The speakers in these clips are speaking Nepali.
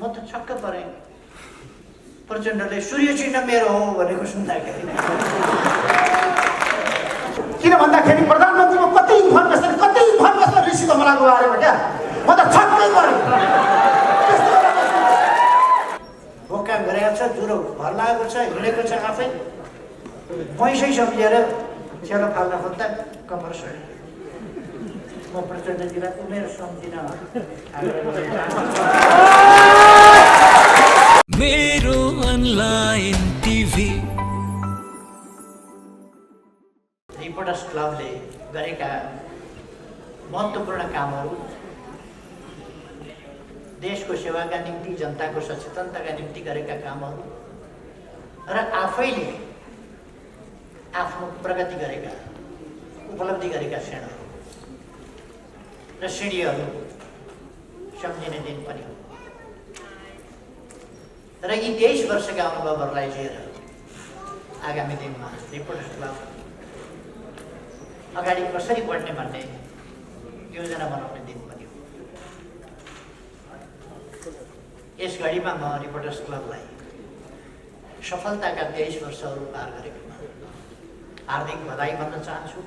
त छक्क परेँ। प्रचण्डले सूर्य चिन्ह मेरो हो भनेको सुन्दाखेरि। किन भन्दाखेरि प्रधानमन्त्रीको कति इन्फर्मेसन ऋषि कमलाको बारेमा क्या म त छक्कै परेँ। बोका गरेको छ, ज्वरो भर लागेको छ, हिँडेको छ आफै। पैसै सम्झेर सेलो फाल्न खोज्दा कम्मर सड्यो। म प्रचण्डजीलाई उमेर सम्झिन मेरो अनलाइन टिभी रिपोर्टर्स क्लबले गरेका महत्त्वपूर्ण कामहरू, देशको सेवाका निम्ति, जनताको सचेतनताका निम्ति गरेका कामहरू र आफैले आफ्नो प्रगति गरेका, उपलब्धि गरेका क्षणहरू र सिँढीहरू सम्झिने दिन पनि हो। र यी 23 वर्षका अनुभवहरूलाई लिएर आगामी दिनमा रिपोर्टर्स क्लब अगाडि कसरी बढ्ने भन्ने योजना बनाउने दिन पनि हो। यस घडीमा म रिपोर्टर्स क्लबलाई सफलताका 23 वर्षहरू पार गरेकोमा हार्दिक बधाई भन्न चाहन्छु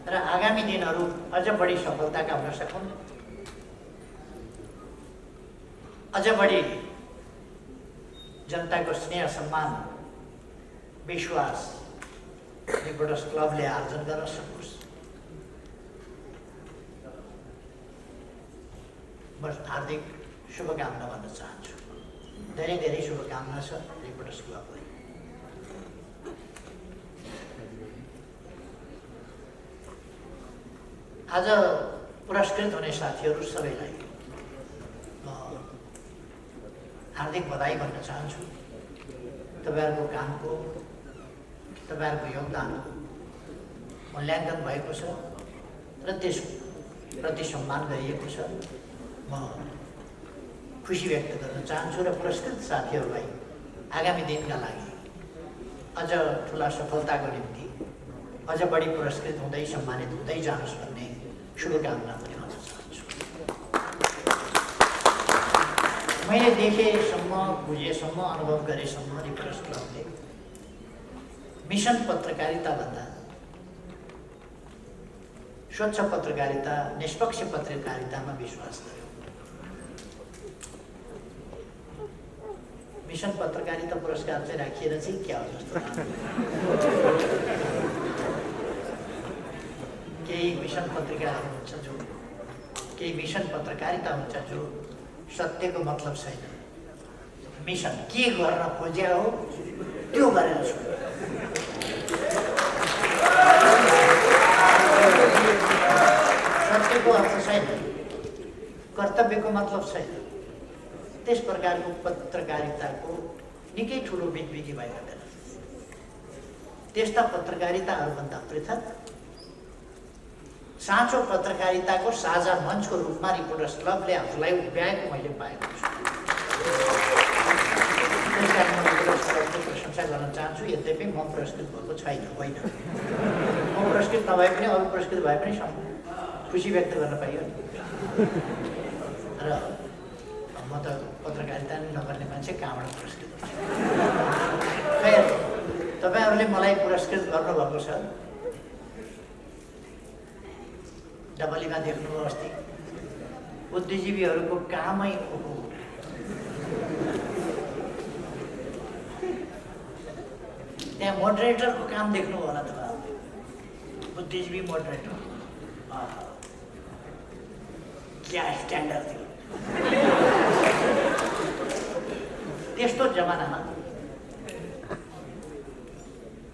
र आगामी दिनहरू अझ बढी सफलताका हुन सकुन्, अझ बढी जनताको स्नेह, सम्मान, विश्वास रिपोर्टर्स क्लबले आर्जन गर्न सकोस्। म हार्दिक शुभकामना भन्न चाहन्छु। धेरै धेरै शुभकामना छ रिपोर्टर्स क्लबलाई। आज पुरस्कृत हुने साथीहरू सबैलाई म हार्दिक बधाई भन्न चाहन्छु। तपाईँहरूको कामको, तपाईँहरूको योगदानको मूल्याङ्कन भएको छ र त्यसप्रति सम्मान गरिएको छ। म खुसी व्यक्त गर्न चाहन्छु र पुरस्कृत साथीहरूलाई आगामी दिनका लागि अझ ठुला सफलताको निम्ति अझ बढी पुरस्कृत हुँदै, सम्मानित हुँदै जानुहोस् भन्ने शुभकामना पनि भन्न चाहन्छु। मैले देखेसम्म, बुझेसम्म, अनुभव गरेसम्म रिपोर्टर्स क्लबले मिसन पत्रकारिता भन्दा स्वच्छ पत्रकारिता, निष्पक्ष पत्रकारितामा विश्वास गर्यो। मिसन पत्रकारिता पुरस्कार चाहिँ राखिएर चाहिँ क्या हो जस्तो केही मिसन पत्रिकाहरू हुन्छ जो, केही मिसन पत्रकारिता हुन्छ जो सत्यको मतलब छैन। मिसन के गर्न खोज्या हो त्यो गरेर छोड्यो। सत्यको अर्थ छैन, कर्तव्यको मतलब छैन। त्यस प्रकारको पत्रकारिताको निकै ठुलो बिटबिटी भएको बेला त्यस्ता पत्रकारिताहरूभन्दा पृथक साँचो पत्रकारिताको साझा मञ्चको रूपमा रिपोर्टर्स क्लबले आफूलाई उभ्याएको मैले पाएको छु। त्यस कारण म रिपोर्टर्स क्लबको प्रशंसा गर्न चाहन्छु। यद्यपि म पुरस्कृत भएको छैन, होइन, म पुरस्कृत नभए पनि अरू पुरस्कृत भए पनि खुसी व्यक्त गर्न पाइयो नि। र म त पत्रकारिता नगर्ने मान्छे कहाँबाट पुरस्कृत हुन्छ। खैर, तपाईँहरूले मलाई पुरस्कृत गर्नुभएको छ। डबलीमा देख्नुभयो अस्ति बुद्धिजीवीहरूको कामै हो। त्यहाँ मोडरेटरको काम देख्नुभयो होला तपाईँहरूले, बुद्धिजीवी मोडरेटर। क्या स्ट्यान्डर्ड थियो। त्यस्तो जमानामा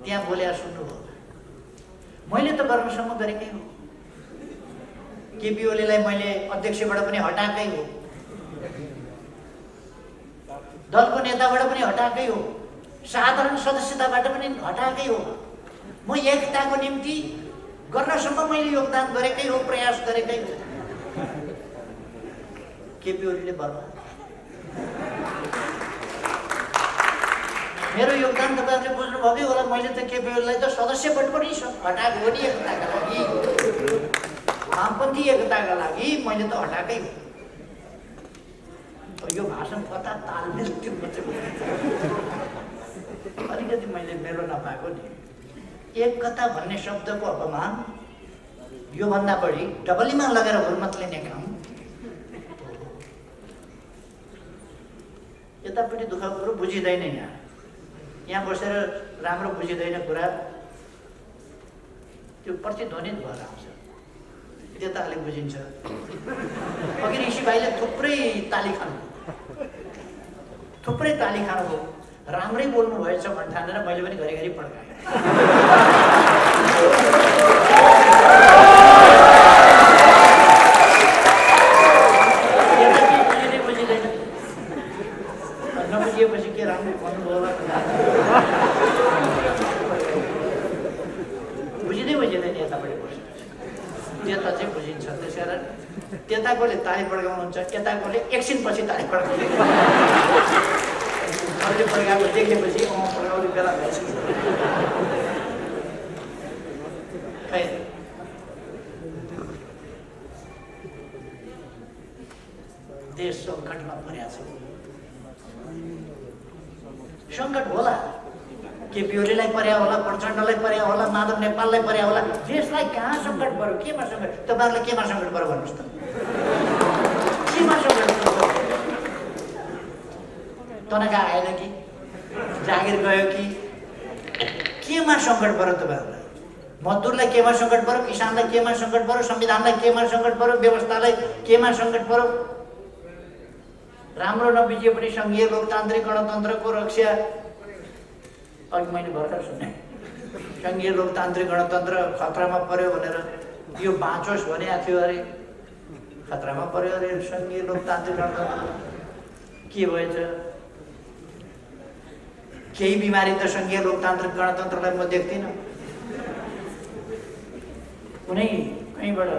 त्यहाँ बोलेर सुन्नुभयो। मैले त गर्नसम्म गरेकै हो। केपी ओलीलाई मैले अध्यक्षबाट पनि हटाएकै हो, दलको नेताबाट पनि हटाएकै हो, साधारण सदस्यताबाट पनि हटाएकै हो। म एकताको निम्ति गर्नसम्म मैले योगदान गरेकै हो, प्रयास गरेकै हो। केपी ओलीले बर्बाद। मेरो योगदान तपाईँहरूले बुझ्नुभएकै होला। मैले त केपी ओलीलाई त सदस्यबाट पनि हटाएको हो नि एकताका लागि, वामपन्थी एकताका लागि मैले त हटाएकै हो। यो भाषण कता तालमेल त्यो अलिकति मैले मेलो नपाएको नि। एकता भन्ने शब्दको अपमान योभन्दा बढी डबलीमा लगेर हुर्मत लिने काम। यतापट्टि दुःख कुरो बुझिँदैन। यहाँ बसेर राम्रो बुझिँदैन कुरा, त्यो प्रतिध्वनित भएर आउँछ, त्यता अलिक बुझिन्छ। अघि ऋषि भाइले थुप्रै ताली खानुभयो, राम्रै बोल्नु भएछ भन्ने ठानेर मैले पनि घरिघरि पड्काएँ। बुझिँदैन, नबुझिएपछि के राम्रो भन्नुभयो होला, बुझिँदैन। यतापट्टि बसेपछि त्यता चाहिँ बुझिन्छ। त्यसकारण त्यताकोले ताली पड्काउनुहुन्छ, यताकोले एकछिनपछि ताली पड्काउनु। अरूले पड्काएको देखेपछि पड्काउने बेला भएछ। खै देश सङ्कटमा परेको छ। सङ्कट होला, केपी ओलीलाई पर्या होला, प्रचण्डलाई पर्या होला, माधव नेपाललाई पर्या होला। देशलाई कहाँ सङ्कट पर्यो, केमा सङ्कट? तपाईँहरूलाई केमा सङ्कट पर्यो भन्नुहोस् त? केमा सङ्कट पर्यो? तनखा आएन कि, जागिर गयो कि, केमा सङ्कट पर्यो तपाईँहरूलाई? मजदुरलाई केमा सङ्कट पर्यो, किसानलाई केमा सङ्कट पर्यो, संविधानलाई केमा सङ्कट पर्यो, व्यवस्थालाई केमा सङ्कट पर्यो? राम्रो नबुझिए पनि सङ्घीय लोकतान्त्रिक गणतन्त्रको रक्षा, अघि मैले भर्खर सुने, सङ्घीय लोकतान्त्रिक गणतन्त्र खतरामा पर्यो भनेर यो बाँचोस् भनेको थियो अरे, खतरामा पर्यो अरे सङ्घीय लोकतान्त्रिक गणतन्त्र। के भएछ? केही बिमारी त सङ्घीय लोकतान्त्रिक गणतन्त्रलाई म देख्दिनँ। कुनै कहीँबाट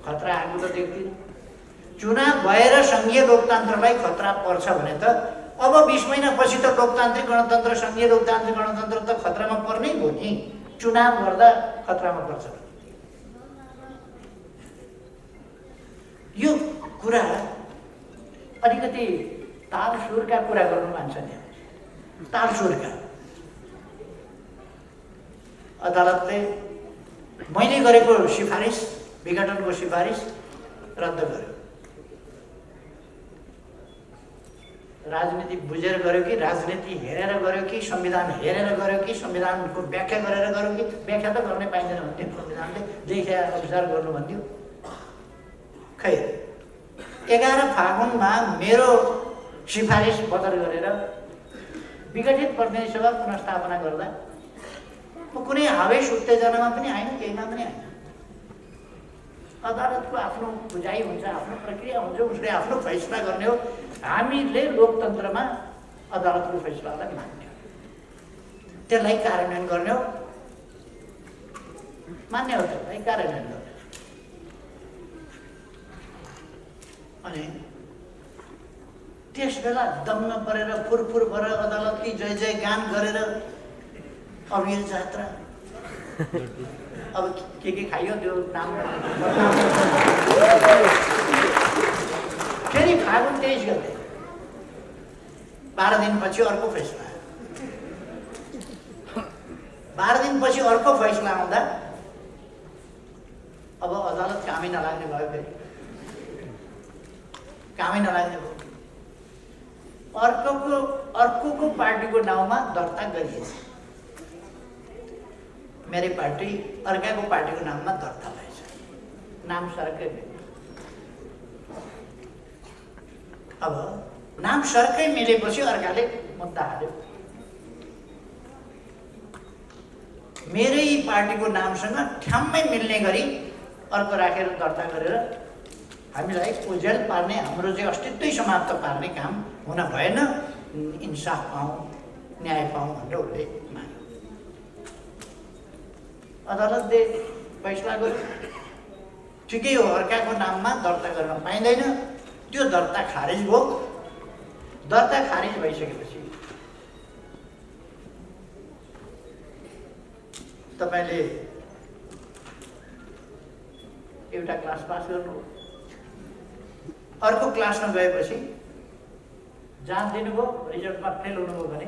खतरा आएको त देख्दिनँ। चुनाव भएर सङ्घीय लोकतन्त्रलाई खतरा पर्छ भने त अब 20 महिनापछि त लोकतान्त्रिक गणतन्त्र, सङ्घीय लोकतान्त्रिक गणतन्त्र त खतरामा पर्नै हो नि। चुनाव गर्दा खतरामा पर्छ। यो कुरा अलिकति ताल सुरका कुरा गर्नु मान्छ नि। ताल सुरका अदालतले मैले गरेको सिफारिस, विघटनको सिफारिस रद्द गर्यो। राजनीति बुझेर गर्यो कि, राजनीति हेरेर गर्यो कि, संविधान हेरेर गर्यो कि, संविधानको व्याख्या गरेर गर्यो कि? व्याख्या त गर्नै पाइँदैन भन्थ्यो, संविधानले लेखे अनुसार गर्नु भन्थ्यो। खै 11 फागुनमा मेरो सिफारिस बदर गरेर विघटित प्रतिनिधि सभा पुनर्स्थापना गर्दा म कुनै आवेश उत्तेजनामा पनि आएन, केहीमा पनि आएन। अदालतको आफ्नो बुझाइ हुन्छ, आफ्नो प्रक्रिया हुन्छ, उसले आफ्नो फैसला गर्ने हो। हामीले लोकतन्त्रमा अदालतको फैसलालाई मान्ने हो, त्यसलाई कार्यान्वयन गर्ने हो, मान्ने हो, त्यसलाई कार्यान्वयन गर्ने। अनि त्यस बेला दम्न परेर फुरफुर भएर अदालतकी जय जय गान गरेर अबीर जात्रा, अब के खाइयो त्यो नाम। फेरि फागुन 23 गते 12 दिनपछि अर्को फैसला आयो। 12 दिनपछि अर्को फैसला आउँदा अब अदालत कामै नलाग्ने भयो। फेरि कामै नलाग्ने भयो। अर्को पार्टीको नाउँमा दर्ता गरिएछ। मेरै पार्टी अर्काको पार्टीको नाममा दर्ता भएछ। नाम सरकै मिल्यो। अब नाम सरकै मिलेपछि अर्काले मुद्दा हाल्यो। मेरै पार्टीको नामसँग ठ्याम्मै मिल्ने गरी अर्को राखेर दर्ता गरेर हामीलाई उजेल पार्ने, हाम्रो चाहिँ अस्तित्वै समाप्त पार्ने काम हुन भएन। इन्साफ पाऊँ, न्याय पाऊँ भनेर उसले माग्यो। अदालतले फैसला गर्यो, ठिकै हो, अर्काको नाममा दर्ता गर्न पाइँदैन। त्यो दर्ता खारेज भयो। दर्ता खारेज भइसकेपछि तपाईँले एउटा क्लास पास गर्नु, अर्को क्लासमा गएपछि जाँच दिनुभयो, रिजल्टमा फेल हुनुभयो भने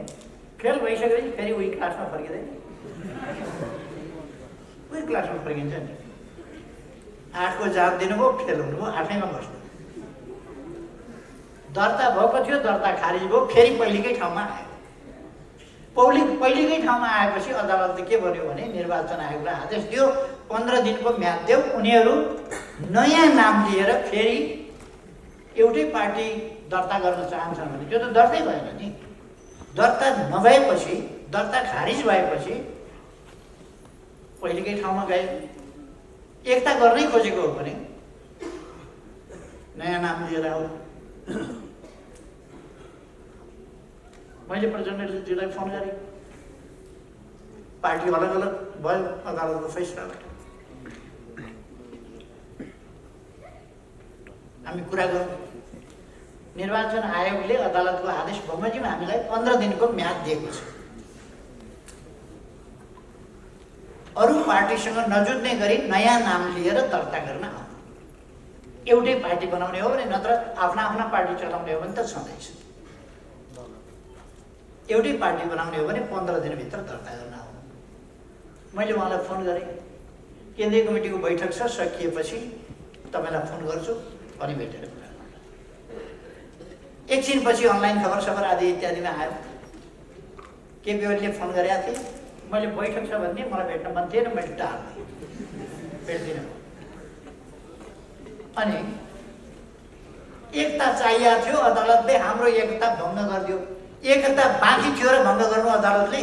फेल भइसकेपछि फेरि उही क्लासमा फर्किँदैन, उही क्लासमा फर्किन्छ नि। 8 को जाँच दिनुभयो, फेल हुनुभयो, 8मा बस्नु। दर्ता भएको थियो, दर्ता खारिज भयो, फेरि पहिलेकै ठाउँमा आयो। पहिलेकै ठाउँमा आएपछि अदालतले के भन्यो भने निर्वाचन आयोगलाई आदेश दियो 15 दिनको म्याद देऊ, उनीहरू नयाँ नाम लिएर फेरि एउटै पार्टी दर्ता गर्न चाहन्छन् भने त्यो त दर्तै भएन नि। दर्ता नभएपछि, दर्ता खारिज भएपछि पहिलेकै ठाउँमा गए। एकता गर्नै खोजेको हो भने नयाँ नाम लिएर आऊ। मैले प्रचण्डजीलाई फोन गरेँ, पार्टी अलग अलग भयो अदालतको फैसलाबाट। हामी कुरा गरौँ। निर्वाचन आयोगले अदालतको आदेश बमोजिम हामीलाई 15 दिनको म्याद दिएको छ। अरू पार्टीसँग नजुट्ने गरी नयाँ नाम लिएर दर्ता गर्न आऊ। एउटै पार्टी बनाउने हो भने, नत्र आफ्ना आफ्ना पार्टी चलाउने हो भने त छँदैछ। एउटै पार्टी बनाउने हो भने 15 दिनभित्र दर्ता गर्न आऊ। मैले उहाँलाई फोन गरेँ, केन्द्रीय कमिटीको बैठक छ, सकिएपछि तपाईँलाई फोन गर्छु अनि भेटेर कुरा गर्नु। एकछिनपछि अनलाइन खबर सबर आदि इत्यादिमा आयो। केपी ओलीले फोन गरेका थिए, मैले बैठक छ भन्ने मलाई भेट्न मन थिएन, मैले टार्दिएँ, भेट्दिनँ। अनि एकता चाहिएको थियो, अदालतले हाम्रो एकता भङ्ग गरिदियो। एकता बाँकी थियो र भङ्ग गर्नु अदालतले?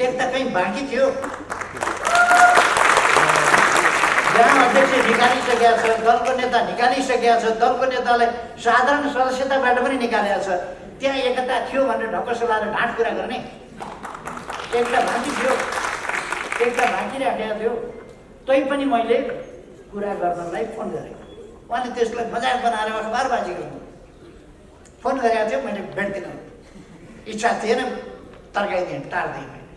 एकता कहीँ बाँकी थियो? जहाँ अध्यक्ष निकालिसकेका छ, दलको नेता निकालिसकेका छ, दलको नेतालाई साधारण सदस्यताबाट पनि निकालेको छ, त्यहाँ एकता थियो भनेर ढक्क सलाएर ढाँट कुरा गर्ने? एकता बाँकी थियो, एकता बाँकी राखेको थियो। तैपनि मैले कुरा गर्नलाई फोन गरेँ। उहाँले त्यसलाई मजाक बनाएर अखबारबाजी गर्नु फोन गरेको थियो। मैले भेट्दिनँ, इच्छा थिएन, तर्काइदिएँ, टार्दिएँ मैले।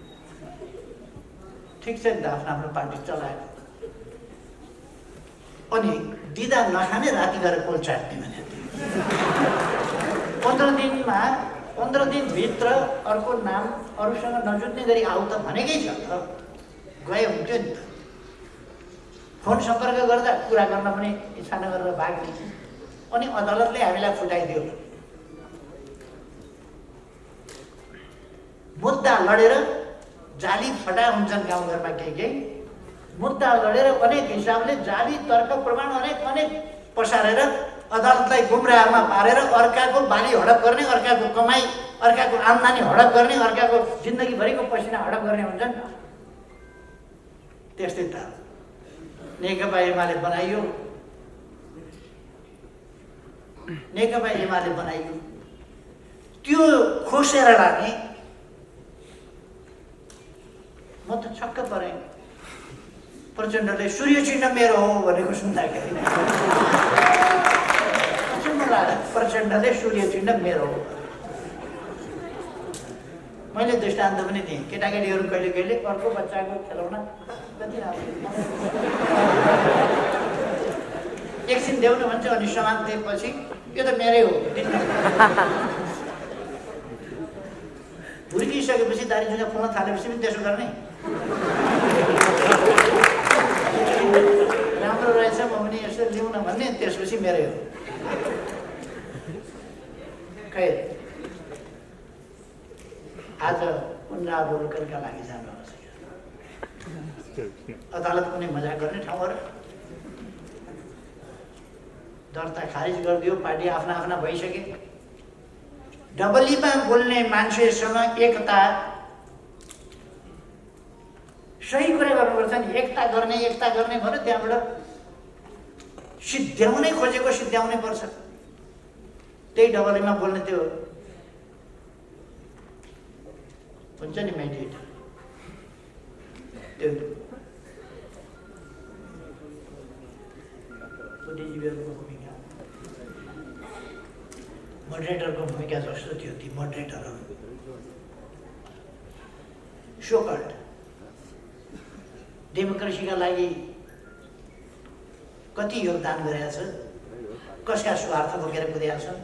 ठिक छ नि त, आफ्नो आफ्नो पार्टी चलायो। अनि दिँदा नखाने राति गएर कोल चाट्ने भने 15 दिनभित्र अर्को नाम अरूसँग नजुट्ने गरी आऊ त भनेकै छ त, गए हुन्थ्यो नि त। फोन सम्पर्क गर्दा कुरा गर्न पनि इच्छा नगरेर भाग्ने। अनि अदालतले हामीलाई फुटाइदियो। मुद्दा लडेर जाली फटा हुन्छन् गाउँघरमा केही मुद्दा लडेर अनेक हिसाबले जाली तर्क प्रमाण अनेक पसारेर अदालतलाई गुमराहमा पारेर अर्काको बाली हडप गर्ने, अर्काको कमाई, अर्काको आम्दानी हडप गर्ने, अर्काको जिन्दगीभरिको पसिना हडप गर्ने हुन्छन्। त्यस्तै त नेकपा एमाले बनाइयो, नेकपा एमाले बनाइयो। त्यो खोसेर लाने म त छक्क परेँ। प्रचण्डले सूर्य चिन्ह मेरो हो भनेको सुन्दाखेरि प्रचण्डले सूर्य चिन्ह मेरो हो। मैले दृष्टान्त पनि दिएँ, केटाकेटीहरू कहिले कहिले अर्को बच्चाको खेलौना कति राम्रो एकछिन देऊ न भन्छ, अनि सामान दिएपछि यो त मेरै हो हुर्किसकेपछि दारी जुगा फुल्न थालेपछि पनि त्यसो गर्ने। राम्रो रहेछ म पनि यसो लिउँ न भन्ने, त्यसपछि मेरै हो। खै आज पुनरावलोकनका लागि जानु आवश्यक। अदालत कुनै मजाक गर्ने ठाउँ हो र? दर्ता खारिज गरिदियो, पार्टी आफ्ना आफ्ना भइसके। डबलीमा बोल्ने मान्छेसँग एकता, सही कुरा गर्नुपर्छ नि। एकता गर्ने भन्यो, त्यहाँबाट सिद्ध्याउनै खोजेको सिद्ध्याउनै पर्छ। त्यही डबलीमा बोल्ने त्यो हुन्छ नि मेडिएटर, त्यो बुद्धिजीवीहरूको भूमिका, मोडरेटरको भूमिका जस्तो थियो। ती मोडरेटरहरू सोकल्ड डेमोक्रेसीका लागि कति योगदान गरेका छ, कसका स्वार्थ बोकेर कुदेका छन्,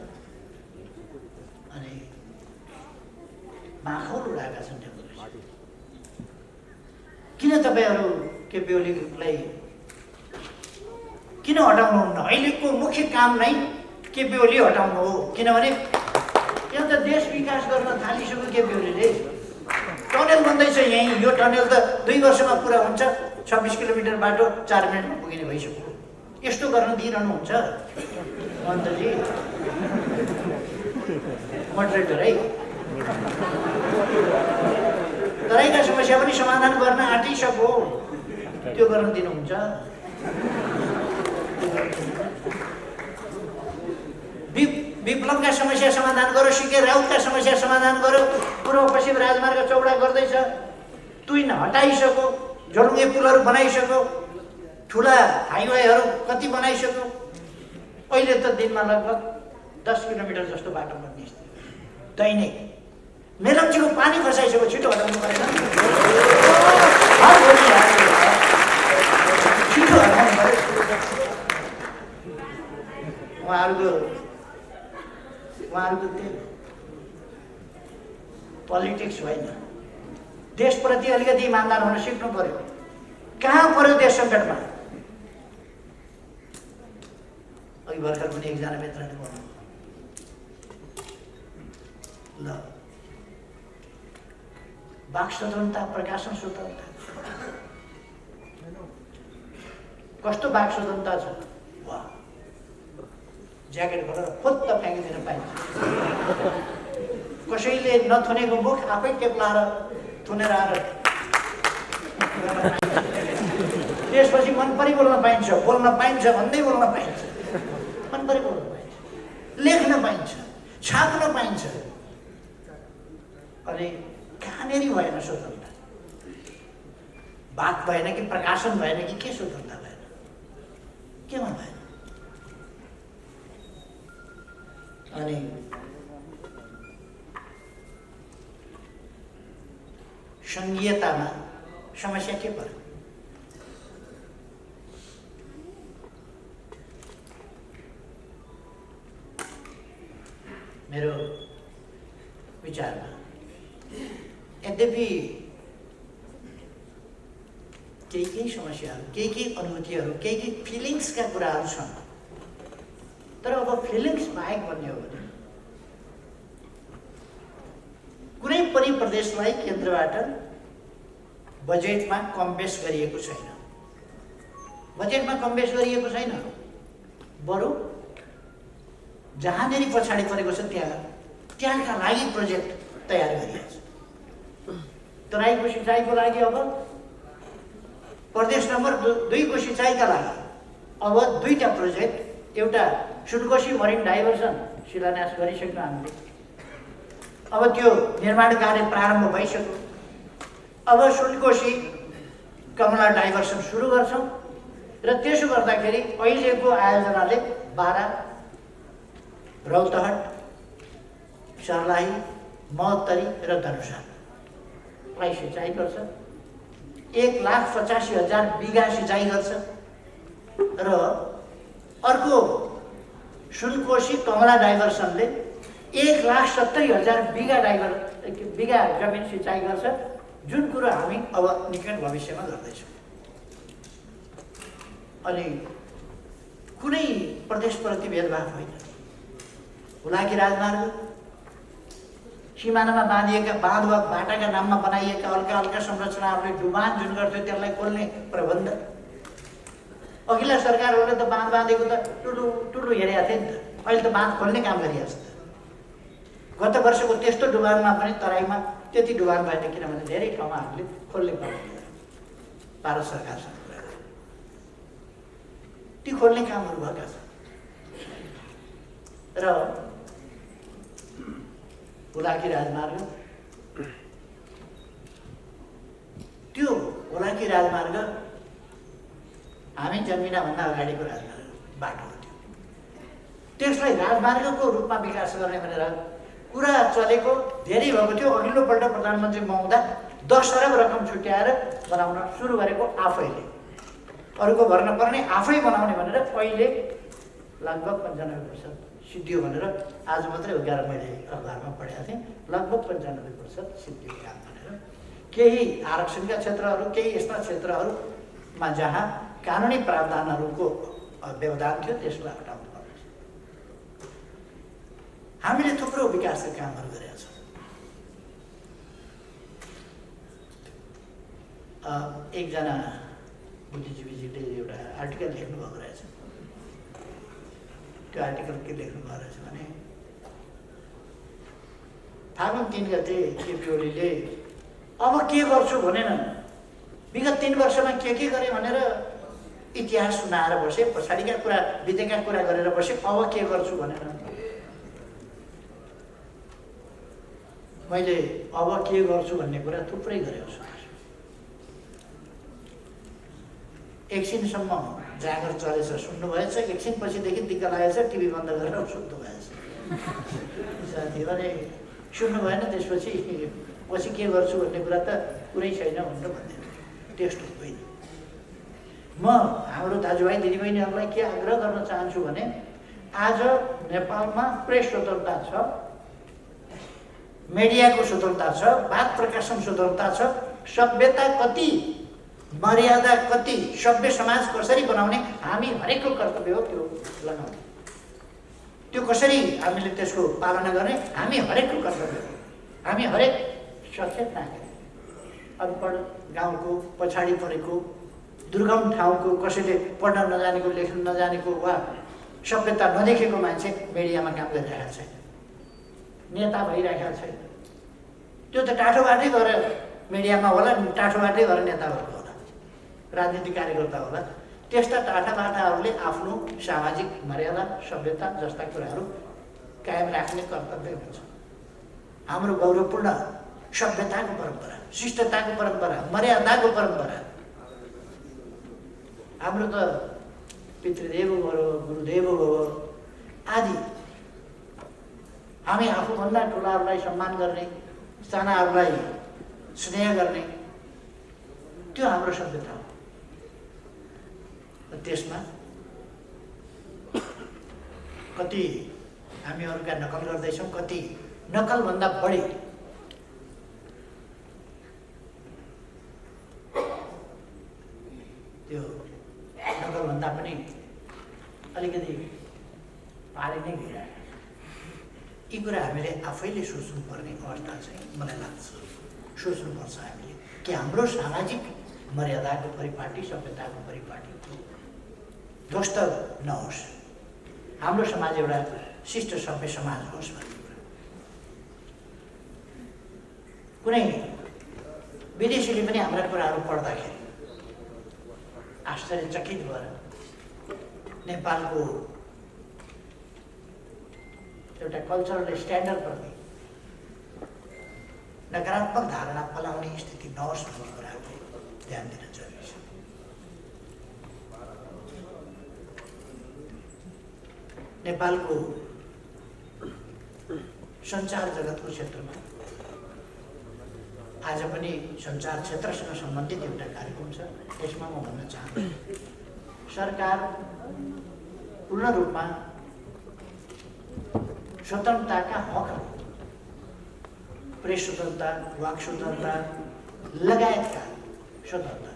माखौल उडाएका छन् डेमोक्रेसी। किन तपाईँहरू केपी ओलीलाई किन हटाउनुहुन्न? अहिलेको मुख्य काम नै केपी ओली हटाउनु हो। किनभने यहाँ त देश विकास गर्न थालिसक्यो केपी ओलीले। टनेल बन्दैछ यहीँ, यो टनेल त 2 वर्षमा पुरा हुन्छ। 26 किलोमिटर बाटो 4 मिनटमा पुगिने भइसक्यो। यस्तो गर्न दिइरहनुहुन्छ मन्त्रीजी, मोडरेटर है। तराईका समस्या पनि समाधान गर्न आँटिसक्यो, त्यो गर्न दिनुहुन्छ? विप्लवका समस्या समाधान गरो, सिके राउतका समस्या समाधान गरो। पूर्व पश्चिम राजमार्ग चौडा गर्दैछ, तुइन हटाइसक्यो, झोलुङ्गे पुलहरू बनाइसक्यो, ठुला हाइवेहरू कति बनाइसक्यो। अहिले त दिनमा लगभग 10 किलोमिटर जस्तो बाटो बन्ने स्थिति दैनिक। मेलम्चीको पानी खसाइसक्यो, छिटो हटाउनु परेन? छिटो हटाउनु पऱ्यो। उहाँहरूको त्यो पोलिटिक्स होइन। देशप्रति अलिकति इमान्दार हुन सिक्नु पर्यो। कहाँ पर्यो देश सङ्कटमा? अघि भर्खर पनि एकजना मित्रले भन्नु, ल वाक स्वतन्त्रता, प्रकाशन स्वतन्त्रता, कस्तो वाक स्वतन्त्रता छ? वाह, ज्याकेट खोलेर फुत्त फ्याँकिदिन पाइन्छ। कसैले नथुनेको मुख आफै टेप लाएर थुनेर आएर त्यसपछि मनपरी बोल्न पाइन्छ, बोल्न पाइन्छ भन्दै बोल्न पाइन्छ, मनपरी बोल्न पाइन्छ, लेख्न पाइन्छ, छाप्न पाइन्छ। अनि कहाँनेरि भएन स्वतन्त्रता? वाक भएन कि प्रकाशन भएन कि के स्वतन्त्रता भएन? केमा भएन? अनि सङ्घीयतामा समस्या के पर्यो? मेरो विचारमा यद्यपि केही समस्याहरू, केही अनुभूतिहरू, केही फिलिङ्सका कुराहरू छन्। तर अब फिलिङ्स बाहेक भन्ने हो भने कुनै पनि प्रदेशलाई केन्द्रबाट बजेटमा कम बेस गरिएको छैन। बजेटमा कम बेस गरिएको छैन, बरु जहाँनेरि पछाडि परेको छ त्यहाँका लागि प्रोजेक्ट तयार गरिएको छ। तराईको सिँचाइको लागि अब प्रदेश नम्बर 2 को सिँचाइका लागि अब 2टा प्रोजेक्ट, एउटा सुनकोशी मरिन डाइभर्सन शिलान्यास गरिसक्यौँ हामीले। अब त्यो निर्माण कार्य प्रारम्भ भइसक्यो। अब सुनकोशी कमला डाइभर्सन सुरु गर्छौँ र त्यसो गर्दाखेरि अहिलेको आयोजनाले 12 रौतहट, सर्लाही, महोत्तरी र धनुषालाई सिँचाइ गर्छ। 1,85,000 बिघा सिँचाइ गर्छ र अर्को सुनकोशी कमला डाइभर्सनले 1,70,000 बिघा जमिन सिँचाइ गर्छ, जुन कुरो हामी अब निकट भविष्यमा गर्दैछौँ। अनि कुनै प्रदेशप्रति भेदभाव होइन। हुलाकी राजमार्ग, सिमानामा बाँधिएका बाँध वा बाटाका नाममा बनाइएका हल्का हल्का संरचनाहरूले डुबान जुन गर्थ्यो त्यसलाई खोल्ने प्रबन्ध। अघिल्ला सरकारहरूले त बाँध बाँधेको त ठुलो हेरेका थिए नि त। अहिले त बाँध खोल्ने काम गरिरहेको छ। गत वर्षको त्यस्तो डुबानमा पनि तराईमा त्यति डुबान भएन, किनभने धेरै ठाउँमा हामीले खोल्ने प्रबन्ध भारत सरकारसँग ती खोल्ने कामहरू भएका छन्। र हुलाकी राजमार्ग, त्यो हुलाकी राजमार्ग हामी जन्मिनभन्दा अगाडिको राजमार्ग बाटो हो। त्यसलाई राजमार्गको रूपमा विकास गर्ने भनेर कुरा चलेको धेरै भएको थियो। अघिल्लोपल्ट प्रधानमन्त्री महोदय 10 अरब रकम छुट्याएर बनाउन सुरु गरेको आफैले, अरूको भर नपर्ने आफै बनाउने भनेर अहिले लगभग 95% सिद्धियो भनेर आज मात्रै हो 11 मैले अखबारमा पढेको थिएँ, लगभग 95% सिद्धियो काम भनेर। केही आरक्षणका क्षेत्रहरू, केही यस्ता क्षेत्रहरूमा जहाँ कानुनी प्रावधानहरूको व्यवधान थियो त्यसलाई हटाउनु पर्छ। हामीले थुप्रो विकासका कामहरू गरेका छौँ। एकजना बुद्धिजीवीजीले एउटा आर्टिकल लेख्नु भएको रहेछ। त्यो आर्टिकल के लेख्नु भएको रहेछ भने फागुन 3 गते केपी ओलीले अब के गर्छु भनेनन्, विगत 3 वर्षमा के गरे भनेर इतिहास सुनाएर बसे, पछाडिका कुरा बितेका कुरा गरेर बसे, अब के गर्छु भनेर। मैले अब के गर्छु भन्ने कुरा थुप्रै गरेको छु। एकछिनसम्म जागर चलेछ, सुन्नुभएछ, एकछिन पछिदेखि दिक्क लागेछ, टिभी बन्द गरेर सुत्नु भएछ। साथीहरूले सुन्नु भएन, त्यसपछि पछि के गर्छु भन्ने कुरा त कुरै छैन भनेर भन्दैन। त्यस्तो होइन। म हाम्रो दाजुभाइ दिदीबहिनीहरूलाई के आग्रह गर्न चाहन्छु भने आज नेपालमा प्रेस स्वतन्त्रता छ, मिडियाको स्वतन्त्रता छ, वाद प्रकाशन स्वतन्त्रता छ, सभ्यता कति, मर्यादा कति, सभ्य समाज कसरी बनाउने हामी हरेकको कर्तव्य हो त्यो लगाउने। त्यो कसरी हामीले त्यसको पालना गर्ने हामी हरेकको कर्तव्य हो। हामी हरेक सचेत नागरिक, अनपढ गाउँको पछाडि परेको दुर्गम ठाउँको कसैले पढ्न नजानेको लेख्न नजानेको वा सभ्यता नदेखेको मान्छे मिडियामा काम गरिरहेको छैन, नेता भइरहेको छैन। त्यो त टाठोबाटै गरेर मिडियामा होला, टाठोबाटै गरेर नेता भएको होला, राजनीतिक कार्यकर्ता होला। त्यस्ता टाठाबाटाहरूले आफ्नो सामाजिक मर्यादा सभ्यता जस्ता कुराहरू कायम राख्ने कर्तव्य हुन्छ। हाम्रो गौरवपूर्ण सभ्यताको परम्परा, शिष्टताको परम्परा, मर्यादाको परम्परा, हाम्रो त पितृदेव भव गुरुदेव भव आदि। हामी आफूभन्दा ठुलाहरूलाई सम्मान गर्ने, सानाहरूलाई स्नेह गर्ने, त्यो हाम्रो सभ्यता हो। त्यसमा कति हामी अरूका नकल गर्दैछौँ, कति नकलभन्दा बढी त्यो नकलभन्दा पनि अलिकति पारी नै गइरहेको। यी कुरा हामीले आफैले सोच्नुपर्ने अवस्था चाहिँ मलाई लाग्छ। सोच्नुपर्छ हामीले कि हाम्रो सामाजिक मर्यादाको परिपाटी, सभ्यताको परिपाटी ध्वस्त नहोस्, हाम्रो समाज एउटा शिष्ट सभ्य समाज होस् भन्ने कुरा। कुनै विदेशीले पनि हाम्रा कुराहरू पढ्दाखेरि आश्चर्यचकित भएर नेपालको एउटा कल्चरल स्ट्यान्डर्डप्रति नकारात्मक धारणा फैलाउने स्थिति नहोस् भन्ने कुराहरूले ध्यान दिन जरुरी छ। नेपालको सञ्चार जगतको क्षेत्रमा आज पनि सञ्चार क्षेत्रसँग सम्बन्धित एउटा कार्यक्रम छ। त्यसमा म भन्न चाहन्छु, सरकार पूर्ण रूपमा स्वतन्त्रताका हकहरू, प्रेस स्वतन्त्रता, वाक स्वतन्त्रता लगायतका स्वतन्त्रता,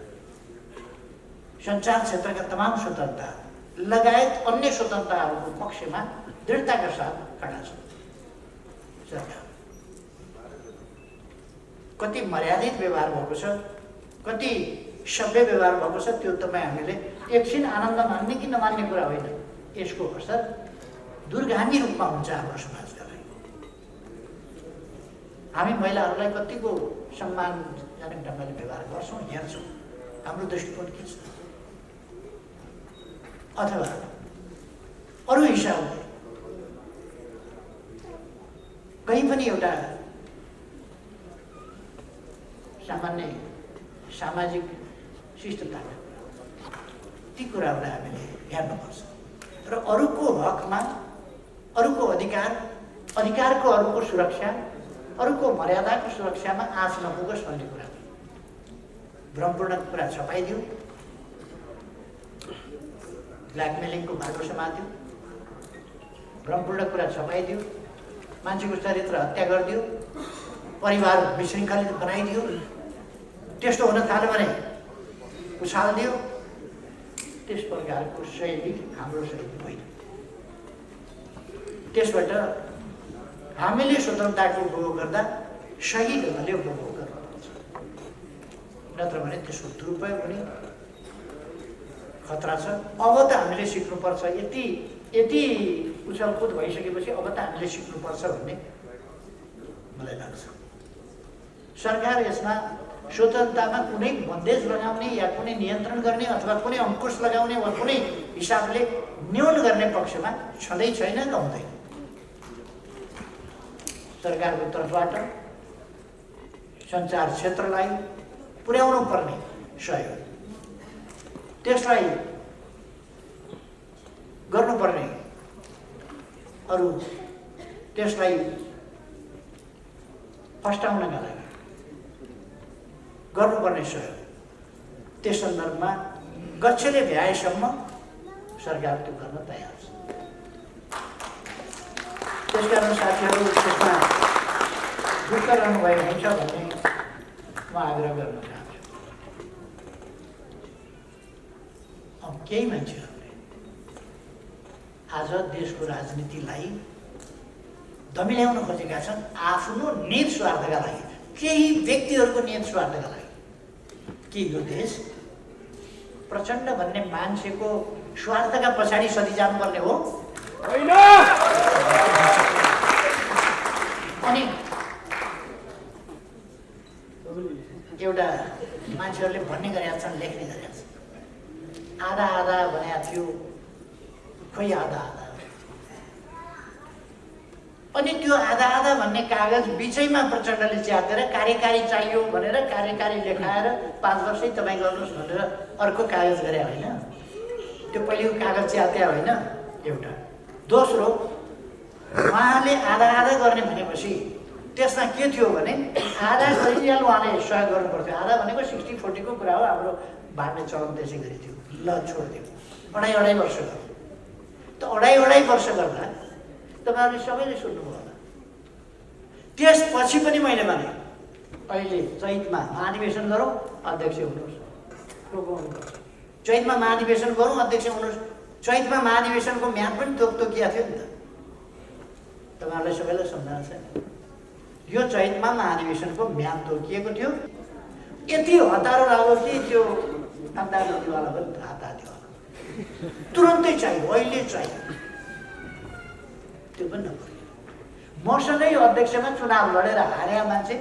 सञ्चार क्षेत्रका तमाम स्वतन्त्रता लगायत अन्य स्वतन्त्रताहरूको पक्षमा दृढताका साथ खडा छ। सरकार कति मर्यादित व्यवहार भएको छ, कति सभ्य व्यवहार भएको छ, त्यो तपाईँ हामीले एकछिन आनन्द मान्ने कि नमान्ने कुरा होइन। यसको असर दूरगामी रूपमा हुन्छ हाम्रो समाजका लागि। हामी महिलाहरूलाई कतिको सम्मानजनक ढङ्गले व्यवहार गर्छौँ, हेर्छौँ, हाम्रो दृष्टिकोण के छ? अथवा अरू हिसाबले कहीँ पनि एउटा सामान्य सामाजिक शिष्टता, ती कुराहरूलाई हामीले हेर्नुपर्छ र अरूको हकमा, अरूको अधिकारको अरूको सुरक्षा, अरूको मर्यादाको सुरक्षामा आँच नपुगोस् भन्ने कुरा, भ्रमपूर्ण कुरा छपाइदियो, ब्ल्याकमेलिङको बाटो समात्यो, भ्रमपूर्ण कुरा छपाइदियो, मान्छेको चरित्र हत्या गरिदियो, परिवार विशृङ्खलित बनाइदियो। त्यस्तो हुन थाल्यो भने उछालिदियो। त्यस प्रकारको शैली हाम्रो शैली होइन। त्यसबाट हामीले स्वतन्त्रताको उपभोग गर्दा सही ढङ्गले उपभोग गर्नुपर्छ, नत्र भने त्यसको दुरुपयोग हुने खतरा छ। अब त हामीले सिक्नुपर्छ, यति उछलकुद भइसकेपछि अब त हामीले सिक्नुपर्छ भन्ने मलाई लाग्छ। सरकार यसमा स्वतन्त्रतामा कुनै बन्देज लगाउने या कुनै नियन्त्रण गर्ने अथवा कुनै अङ्कुश लगाउने वा कुनै हिसाबले न्यून गर्ने पक्षमा छँदै छैन, गाउँदैन। सरकारको तर्फबाट सञ्चार क्षेत्रलाई पुर्याउनु पर्ने सहयोग, त्यसलाई गर्नुपर्ने अरू त्यसलाई फस्टाउनका लागि गर्नुपर्ने सहयोग, त्यस सन्दर्भमा गच्छले भ्याएसम्म सरकार त्यो गर्न तयार छ। त्यसकारण साथीहरू त्यसमा ढुक्क रहनुभएको हुन्छ भन्ने म आग्रह गर्न चाहन्छु। अब केही मान्छेहरूले आज देशको राजनीतिलाई दमिल्याउन खोजेका छन् आफ्नो निज स्वार्थका लागि, केही व्यक्तिहरूको निज स्वार्थका लागि। के यो देश प्रचण्ड भन्ने मान्छेको स्वार्थका पछाडि सधैँ जानुपर्ने हो? होइन। अनि एउटा मान्छेहरूले भन्ने गरेका छन्, लेख्ने गरेका छन्, आधा आधा भनेको थियो, खोइ आधा आधा। अनि त्यो आधा आधा भन्ने कागज बिचैमा प्रचण्डले च्यातेर कार्यकारी चाहियो भनेर कार्यकारी लेखाएर 5 वर्षै तपाईँ गर्नुहोस् भनेर अर्को कागज गरे होइन। त्यो पहिलेको कागज च्याते होइन एउटा। दोस्रो, उहाँले आधा आधा गर्ने भनेपछि त्यसमा के थियो भने आधा गरिहाल उहाँले सहयोग गर्नुपर्थ्यो। आधा भनेको 60-40 को कुरा हो। हाम्रो बाँड्ने चलन त्यसै गरी थियो। ल छोडिदियो, अढाई वर्ष गर्यो। त अढाई वर्ष गर्दा तपाईँहरूले सबैले सुन्नुभयो होला। त्यसपछि पनि मैले भने अहिले चैतमा महाधिवेशन गरौँ, अध्यक्ष हुनुहोस्, रोक्नुपर्छ। चैतमा महाधिवेशन गरौँ, अध्यक्ष हुनुहोस्। चैतमा महाधिवेशनको म्याद पनि तोकिया थियो नि त। तपाईँहरूलाई सबैलाई सम्झना छ। यो चैतमा महाधिवेशनको म्याद तोकिएको थियो। यति हतारो लाग्यो कि त्यो अन्दाज नदीवाला पनि हाता थियो, तुरन्तै चाहियो, अहिले चाहियो। त्यो पनि नगर्यो। मसँगै अध्यक्षमा चुनाव लडेर हारेका मान्छे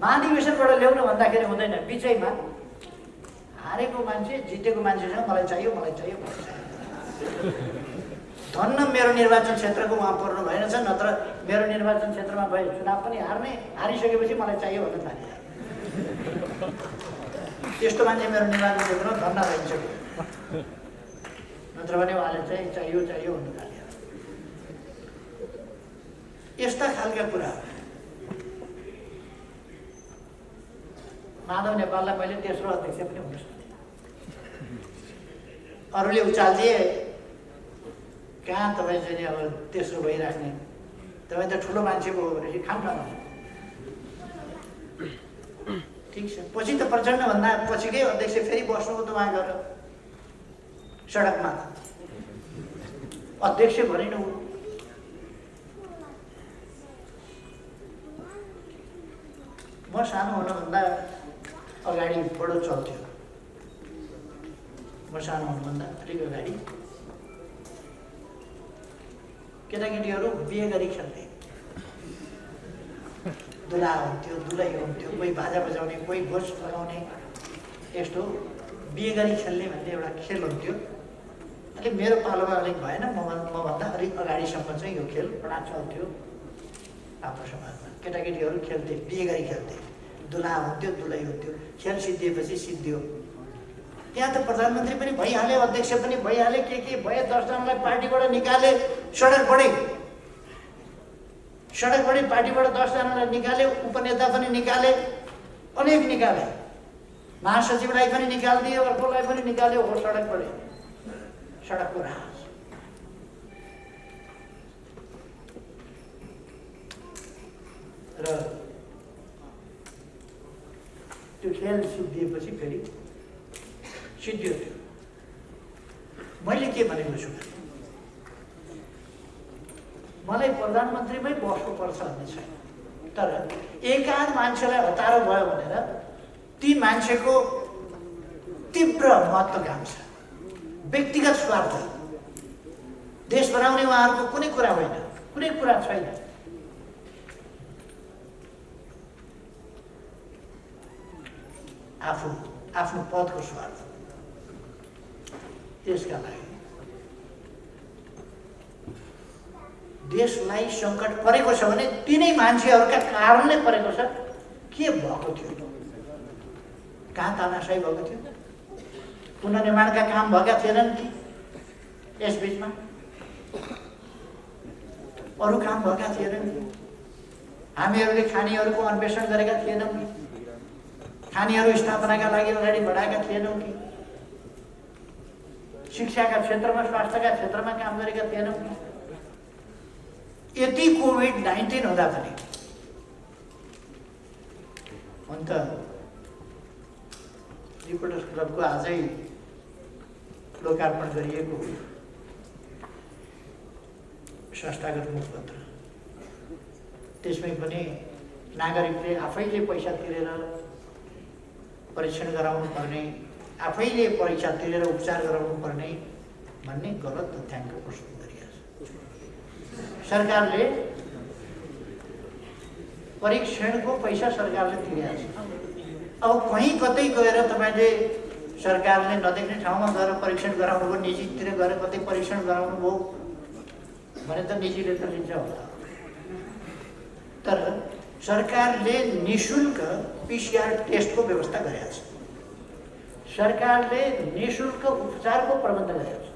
महाधिवेशनबाट ल्याउनु भन्दाखेरि हुँदैन। बिचैमा हारेको मान्छे जितेको मान्छेसँग मलाई चाहियो, मलाई चाहियो, मलाई चाहियो। धन्न मेरो निर्वाचन क्षेत्रको उहाँ पर्नु भएन छ, नत्र मेरो निर्वाचन क्षेत्रमा भए चुनाव पनि हारिसकेपछि मलाई चाहियो भन्न थाले। त्यस्तो मान्छे मेरो निर्वाचन क्षेत्रमा धन्न भइसक्यो, नत्र भने उहाँले चाहिँ चाहियो भन्न थाले। यस्ता खालका कुरा माधव नेपाललाई मैले तेस्रो अध्यक्ष पनि हुन सक्थेँ। अरूले उचालिदिए, कहाँ तपाईँ चाहिँ अब तेस्रो भइराख्ने, तपाईँ त ठुलो मान्छे भयो भनेपछि खान्न। ठिक छ, पछि त प्रचण्डभन्दा पछिकै अध्यक्ष फेरि बस्नुभयो त उहाँ गएर सडकमा अध्यक्ष भनिनु। म सानो हुनुभन्दा अगाडि बडो चल्थ्यो। म सानो हुनुभन्दा अलिक अगाडि केटाकेटीहरू बिहे गरी खेल्थे। दुला हुन्थ्यो, दुलै हुन्थ्यो, कोही बाजा बजाउने, कोही भोज लगाउने, यस्तो बिहे गरी खेल्ने भन्ने एउटा खेल हुन्थ्यो। अलिक मेरो पालोमा अलिक भएन, मभन्दा अलिक अगाडिसम्म चाहिँ यो खेल बडा चल्थ्यो आफ्नो समाजमा। केटाकेटीहरू खेल्थे, बिहे गरी खेल्थे, दुला हुन्थ्यो, दुलै हुन्थ्यो। खेल सिद्धिएपछि सिद्धियो। त्यहाँ त प्रधानमन्त्री पनि भइहाले, अध्यक्ष पनि भइहाले, के भए, 10 जनालाई पार्टीबाट निकाले, सडकबाटै पार्टीबाट 10 जनालाई निकाले, उपनेता पनि निकाले, अनेक निकाले, महासचिवलाई पनि निकालिदियो, अर्कोलाई पनि निकाल्यो। हो सडकबाटै, सडकको राज। र त्यो खेल सिद्धिएपछि फेरि सिद्धियो त्यो। मैले के भनेको छु, मलाई प्रधानमन्त्रीमै बस्नुपर्छ भन्ने छैन, तर एकाध मान्छेलाई हतारो भयो भनेर ती मान्छेको तीव्र महत्त्वाकांक्षा, व्यक्तिगत स्वार्थ, देश बनाउने उहाँहरूको कुनै कुरा होइन, कुनै कुरा छैन। आफ्नो पदको स्वार्थ, त्यसका लागि देशलाई सङ्कट परेको छ भने तिनै मान्छेहरूका कारणले परेको छ। के भएको थियो? कहाँ तानाशाही भएको थियो? पुनर्निर्माणका काम भएका थिएनन् कि यस बिचमा? अरू काम भएका थिएनन् कि? हामीहरूले खानीहरूको अन्वेषण गरेका थिएनौँ कि? खानीहरू स्थापनाका लागि अगाडि बढाएका थिएनौँ कि? शिक्षाका क्षेत्रमा, स्वास्थ्यका क्षेत्रमा काम गरेका थिएनौँ कि? यति कोभिड-19 हुँदा पनि अन्त रिपोर्टर्स क्लबको आजै लोकार्पण गरिएको संस्थागत मुखपत्र, त्यसमै पनि नागरिकले आफैले पैसा तिरेर परीक्षण गराउनु पर्ने, आफैले परीक्षा तिरेर उपचार गराउनु पर्ने भन्ने गलत तथ्याङ्क प्रस्तुत गरिएको छ। सरकारले परीक्षणको पैसा सरकारले तिरेको छ। अब कहीँ कतै गएर तपाईँले सरकारले नदेख्ने ठाउँमा गएर परीक्षण गराउनु भयो, निजीतिर गएर कतै परीक्षण गराउनु भयो भने त निजीले त लिन्छ होला। तर सरकारले निःशुल्क पिसिआर टेस्टको व्यवस्था गरेको छ। सरकारले निःशुल्क उपचारको प्रबन्ध गरेको छ।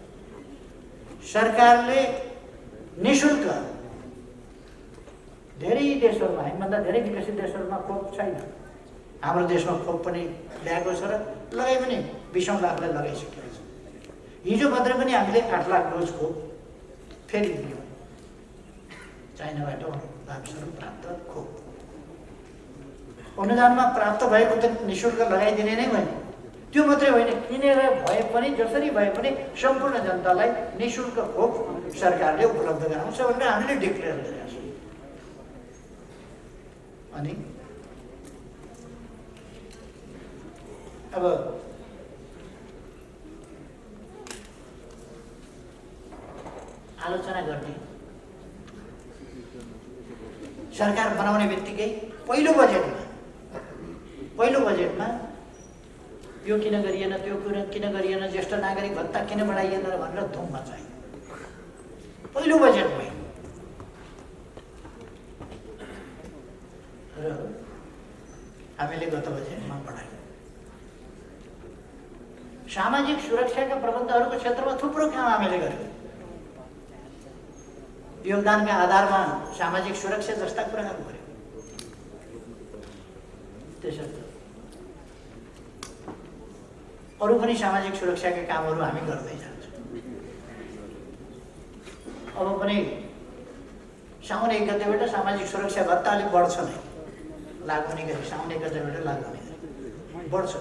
सरकारले निःशुल्क धेरै देशहरूमा, हामीभन्दा धेरै विकसित देशहरूमा खोप छैन, हाम्रो देशमा खोप पनि ल्याएको छ र लगाइ पनि 20 लाखलाई लगाइसकेको छ। हिजो मात्रै पनि हामीले 8 लाख डोज खोप फेरि दियौँ चाइनाबाट अनुदानस्वरूप प्राप्त खोप। अनुदानमा प्राप्त भएको त निःशुल्क लगाइदिने नै भयो। त्यो मात्रै होइन, किनेर भए पनि जसरी भए पनि सम्पूर्ण जनतालाई निःशुल्क खोप सरकारले उपलब्ध गराउँछ भनेर हामीले डिक्लेयर गरेका छौँ। अनि अब आलोचना गर्ने, सरकार बनाउने बित्तिकै पहिलो बजेटमा यो किन गरिएन, त्यो किन गरिएन, ज्येष्ठ नागरिक भत्ता किन बढाइएन भनेर धुम मचायो पहिलो बजेटमै। र हामीले गत बजेटमा बढायौँ। सामाजिक सुरक्षाका प्रबन्धहरूको क्षेत्रमा थुप्रो काम हामीले गर्यौँ। योगदानका आधारमा सामाजिक सुरक्षा जस्ता कुराहरू गर्यौँ। त्यसर्थ अरू पनि सामाजिक सुरक्षाका कामहरू हामी गर्दै जान्छौँ। अब पनि साउन 1 गतेबाट सामाजिक सुरक्षा भत्ता अलिक बढ्छ नै, लागु हुने गरी साउन 1 गतेबाट लागु हुने गरी बढ्छ।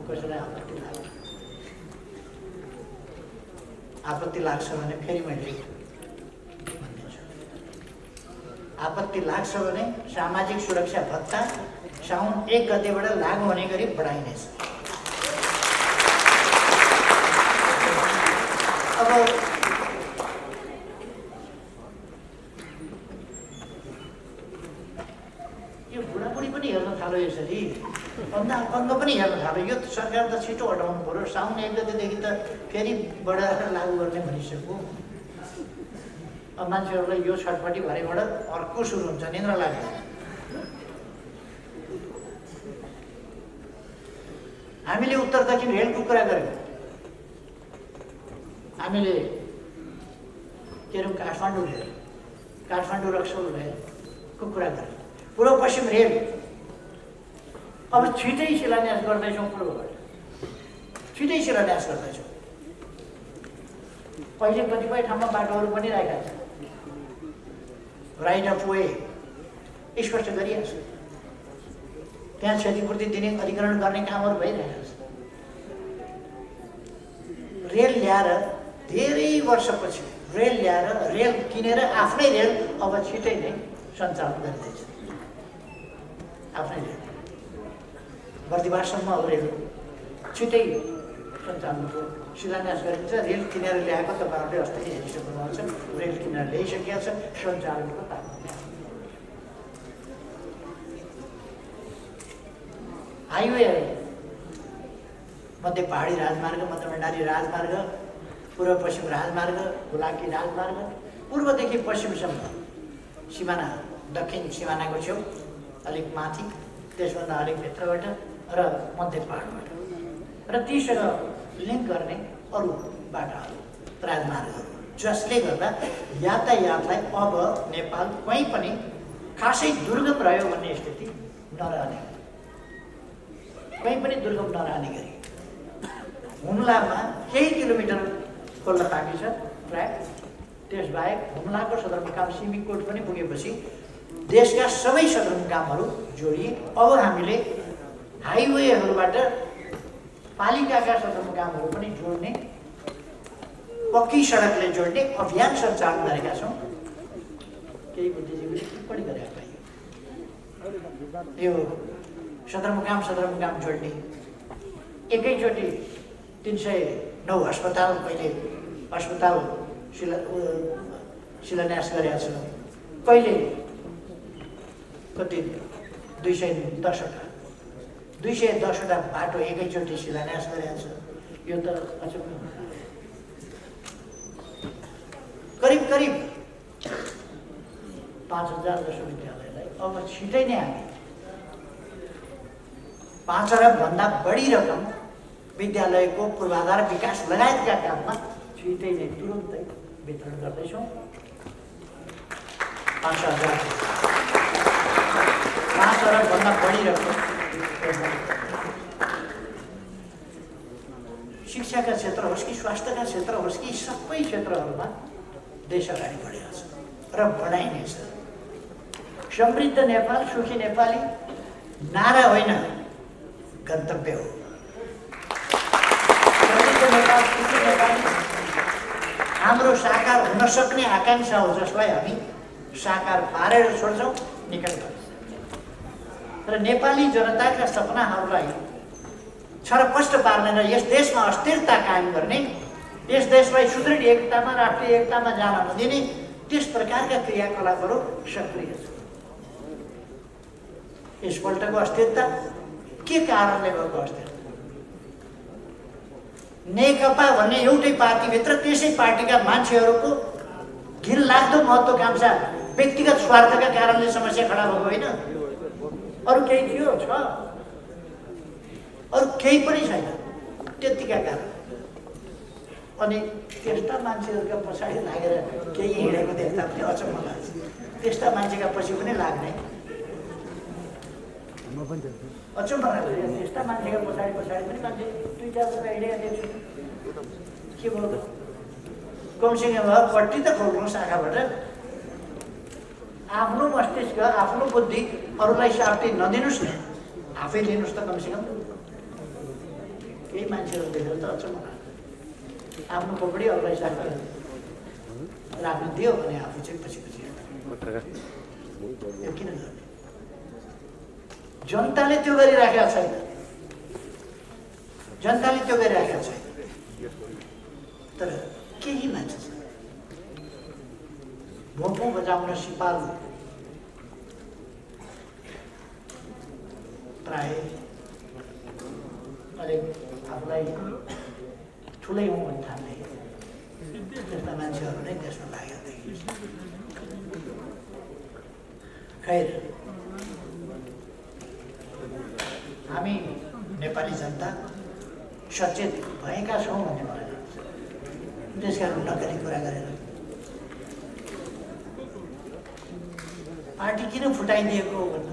कसैलाई आपत्ति लाग्छ भने फेरि मैले भनिदिन्छु, आपत्ति लाग्छ भने सामाजिक सुरक्षा भत्ता साउन 1 गतेबाट लागु हुने गरी बढाइनेछ। अब यो बुढाबुढी पनि हेर्न थाल्यो, यसरी अन्ध पनि हेर्न थाल्यो। यो सरकार त छिटो हटाउनु पऱ्यो, साउन 1 गतेदेखि त फेरि बढाएर लागु गर्ने भनिसक्यो। अब मान्छेहरूलाई यो छटपट्टि भरेबाट अर्को सुरु हुन्छ, निन्द्रा लाग्छ। हामीले उत्तर दक्षिण रेलको कुरा गऱ्यौँ, हामीले के अरे काठमाडौँ रेल, काठमाडौँ रक्सौल रेलको कुरा गऱ्यौँ, पूर्व पश्चिम रेल अब छिटै शिलान्यास गर्दैछौँ। पूर्वबाट छिटै शिलान्यास गर्दैछौँ। पहिले कतिपय ठाउँमा बाटोहरू पनि राखेका छन्, राइट अफ वे स्पष्ट गरिएको छ। त्यहाँ क्षतिपूर्ति दिने अधिग्रहण गर्ने कामहरू भइरहेको छ। रेल ल्याएर धेरै वर्षपछि रेल किनेर आफ्नै रेल अब छिटै नै सञ्चालन गरिँदैछ। आफ्नै रेल बर्दिवाससम्म अब रेल छिटै सञ्चालनको शिलान्यास गरिन्छ। रेल किनेर ल्याएको तपाईँहरूले अस्ति हेरिसक्नुभएको छ। रेल किनेर ल्याइसकेको छ, सञ्चालनको तालमा हाइवे मध्य पहाडी राजमार्ग, मध्य भण्डारी राजमार्ग, पूर्व पश्चिम राजमार्ग, हुलाकी राजमार्ग, पूर्वदेखि पश्चिमसम्म सिमाना, दक्षिण सिमानाको छेउ अलिक माथि, त्यसभन्दा अलिक भित्रबाट र मध्य पहाडबाट र तीसँग लिङ्क गर्ने अरू बाटाहरू, राजमार्गहरू, जसले गर्दा यातायातलाई अब नेपाल कहीँ पनि खासै दुर्गम रह्यो भन्ने स्थिति नरहने, कहीँ पनि दुर्गम नरहने गरी हुम्लामा केही किलोमिटर खोल्न बाँकी छ ट्र्याक। त्यसबाहेक हुम्लाको सदरमुकाम सिमिकोट पनि पुगेपछि देशका सबै सदरमुकामहरू जोडिए। अब हामीले हाइवेहरूबाट पालिकाका सदरमुकामहरू पनि जोड्ने, पक्की सडकले जोड्ने अभियान सञ्चालन गरेका छौँ। केही बुद्धिजीवीले टिप्पणी गरेका पाइयो। यो सदरमुकाम जोड्ने एकैचोटि 309 अस्पताल पहिले अस्पताल शिलान्यास गरेका छ। कहिले कति 210वटा बाटो एकैचोटि शिलान्यास गरेका छ। यो त करिब 5000 जसो विद्यालयलाई अब छिटै नै हामी 5 अरबभन्दा बढी रकम विद्यालयको पूर्वाधार विकास लगायतका काममा छिटै नै तुरुन्तै वितरण गर्दैछौँ। 5 अरबभन्दा बढी रकम शिक्षाका क्षेत्र होस् कि स्वास्थ्यका क्षेत्र होस् कि सबै क्षेत्रहरूमा देश अगाडि बढेको छ र बढाइनेछ। समृद्ध नेपाल, सुखी नेपाली नारा होइन, गन्तव्य हो। समृद्ध नेपाल, सुखी नेपाली हाम्रो साकार हुन सक्ने आकाङ्क्षा हो, जसलाई हामी साकार पारेर छोड्छौँ, निकट गर्छौँ र नेपाली जनताका सपनाहरूलाई छरपष्ट पार्ने र यस देशमा अस्थिरता कायम गर्ने, यस देशलाई सुदृढ एकतामा, राष्ट्रिय एकतामा जान नदिने त्यस प्रकारका क्रियाकलापहरू सक्रिय छ। यसपल्टको अस्थिरता के कारणले भएको अस्थिरता? नेकपा भन्ने एउटै पार्टीभित्र त्यसै पार्टीका मान्छेहरूको घिनलाग्दो महत्त्वाकांक्षा, व्यक्तिगत स्वार्थका कारणले समस्या खडा भएको होइन। अरू केही थियो? छ। अरू केही पनि छैन, त्यतिका कारण। अनि त्यस्ता मान्छेहरूका पछाडि लागेर केही हिँडेको देख्दा पनि अचम्म लाग्छ। त्यस्ता मान्छेका पछि पनि लाग्ने अचम्म लाग्छ। त्यस्ता मान्छेका पछाडि पनि मान्छे 2-4 हिँडेका देख्छु। के भयो? कमसेकम पट्टी त खोल्नु शाखाबाट। आफ्नो मस्तिष्क, आफ्नो बुद्धि अरूलाई सार्थी नदिनुहोस् न, आफै लिनुहोस् त कमसेकम। केही मान्छेहरू देखेर त अचम्म लाग्छ। आफ्नो पकडी अरूलाई सार्थी राख्न दियो भने आफू चाहिँ पछि यो किन गर्ने? जनताले त्यो गरिराखेका छैन। तर केही मान्छे छ भोपो बजाउन सिपाल प्राय अलिक आफूलाई ठुलै हुँ भन्ने ठान्ने त्यस्ता मान्छेहरू नै त्यसमा लागेको देखिन्छ। खैर, हामी नेपाली जनता सचेत भएका छौँ भन्ने मलाई लाग्छ। त्यसकारण नक्कली कुरा गरेर पार्टी किन फुटाइदिएको हो भन्दा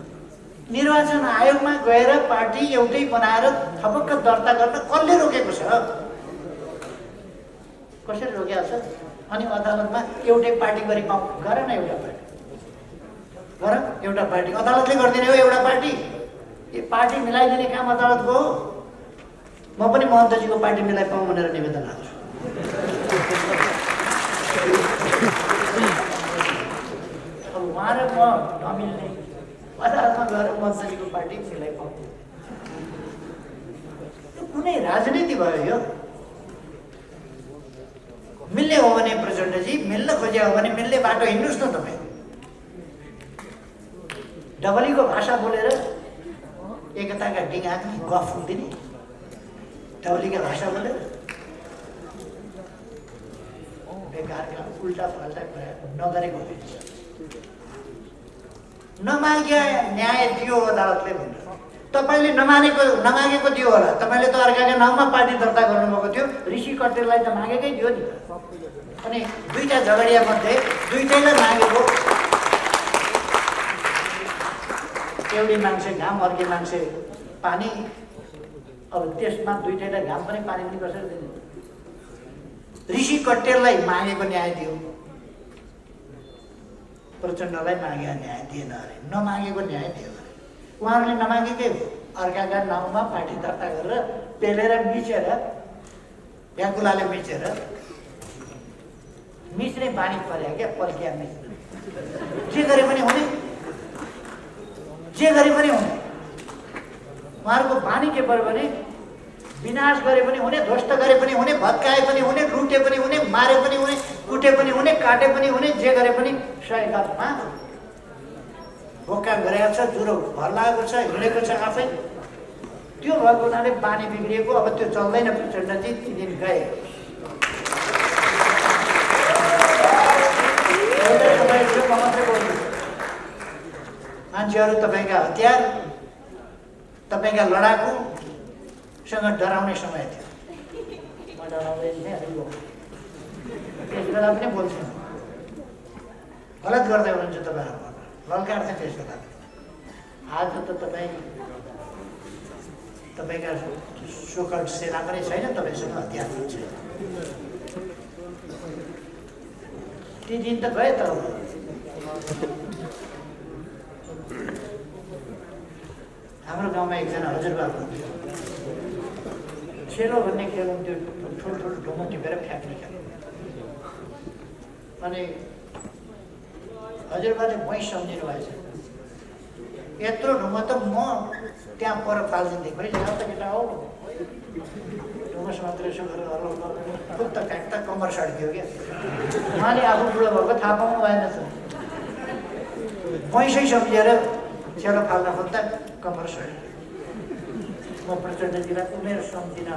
निर्वाचन आयोगमा गएर पार्टी एउटै बनाएर थपक्क दर्ता गर्न कसले रोकेको छ? कसरी रोकेको छ? अनि अदालतमा एउटै पार्टी गरी गर न, एउटा पार्टी गर एउटा पार्टी अदालतले गरिदिने हो एउटा पार्टी यो पार्टी मिलाइदिने काम अदालतको हो म पनि महन्तजीको पार्टी मिलाइपाउँ भनेर निवेदन हाल्छु अब उहाँ र म नमिल्ने अदालतमा गएर महन्तजीको पार्टी मिलाइपाउँ कुनै राजनीति भयो यो मिल्ने हो भने प्रचण्डजी मिल्न खोजे हो भने मिल्ने बाटो हिँड्नुहोस् न तपाईँ डबलीको भाषा बोलेर एकताका डिङ हाक्ने गफ दिने डबलीका भाषा बोलेर बेकारका उल्टा फाल्टा कुरा नगरेको नमाग्या न्याय दियो अदालतले भनेर तपाईँले नमागेको दियो होला तपाईँले त अर्काका नाउँमा पार्टी दर्ता गर्नुभएको थियो ऋषि कटेललाई त मागेकै दियो नि अनि दुईटा झगडिया मध्ये दुईटैलाई मागेको एउटी मान्छे घाम अर्की मान्छे पानी अब त्यसमा दुईटैलाई घाम पनि पानी पनि कसरी दिने ऋषि कटेललाई मागेको न्याय दियो प्रचण्डलाई मागेको न्याय दिएन अरे नमागेको न्याय दियो अरे उहाँहरूले नमागेकै हो अर्काका नाउँमा पार्टी दर्ता गरेर पेलेर मिचेर भ्याकुलाले मिचेर मिच्ने बानी पर्यो क्या पल्किया मिच्ने जे गरे पनि हुने उहाँहरूको बानी के पर्यो भने विनाश गरे पनि हुने ध्वस्त गरे पनि हुने भत्काए पनि हुने लुटे पनि हुने मारे पनि हुने कुटे पनि हुने काटे पनि हुने जे गरे पनि सयकातमा भोका गरेको छ ज्वरो भर लागेको छ हिँडेको छ आफै त्यो भएको हुनाले बानी बिग्रिएको अब त्यो चल्दैन प्रचण्डजी ती दिन गए मान्छेहरू तपाईँका हतियार तपाईँका लडाकुसँग डराउने समय थियो म डराउँदै थिएँ त्यस बेला पनि बोल्छु गलत गर्दै हुनुहुन्छ तपाईँहरू ललकार्थे त्यस बेला आज त तपाईँका सोकल्ड सेना पनि छैन तपाईँसँग हतियार पनि छैन ती दिन त गए त हाम्रो गाउँमा एकजना हजुरबा हुनुहुन्थ्यो छेलो भन्ने खेल हुन्थ्यो ठुल्ठुलो ढुङ्गो टिपेर फ्याँक्ने खेल अनि हजुरबाले मै सम्झिनु भएछ यत्रो ढुङ्गो त म त्यहाँ पर फालिदिन्थेँ खोइ ल्याउ त केटा हो ढुङ्गो समात्र यसो गरेर खुत्त फ्याँक्दा कम्मर सड्कियो क्या उहाँले आफू बुढो भएको थाहा पाउनु भएन त पैसै सम्झेर छेलो फाल्न खोज्दा कम्मर सड्यो म प्रचण्डजीलाई उमेर सम्झिन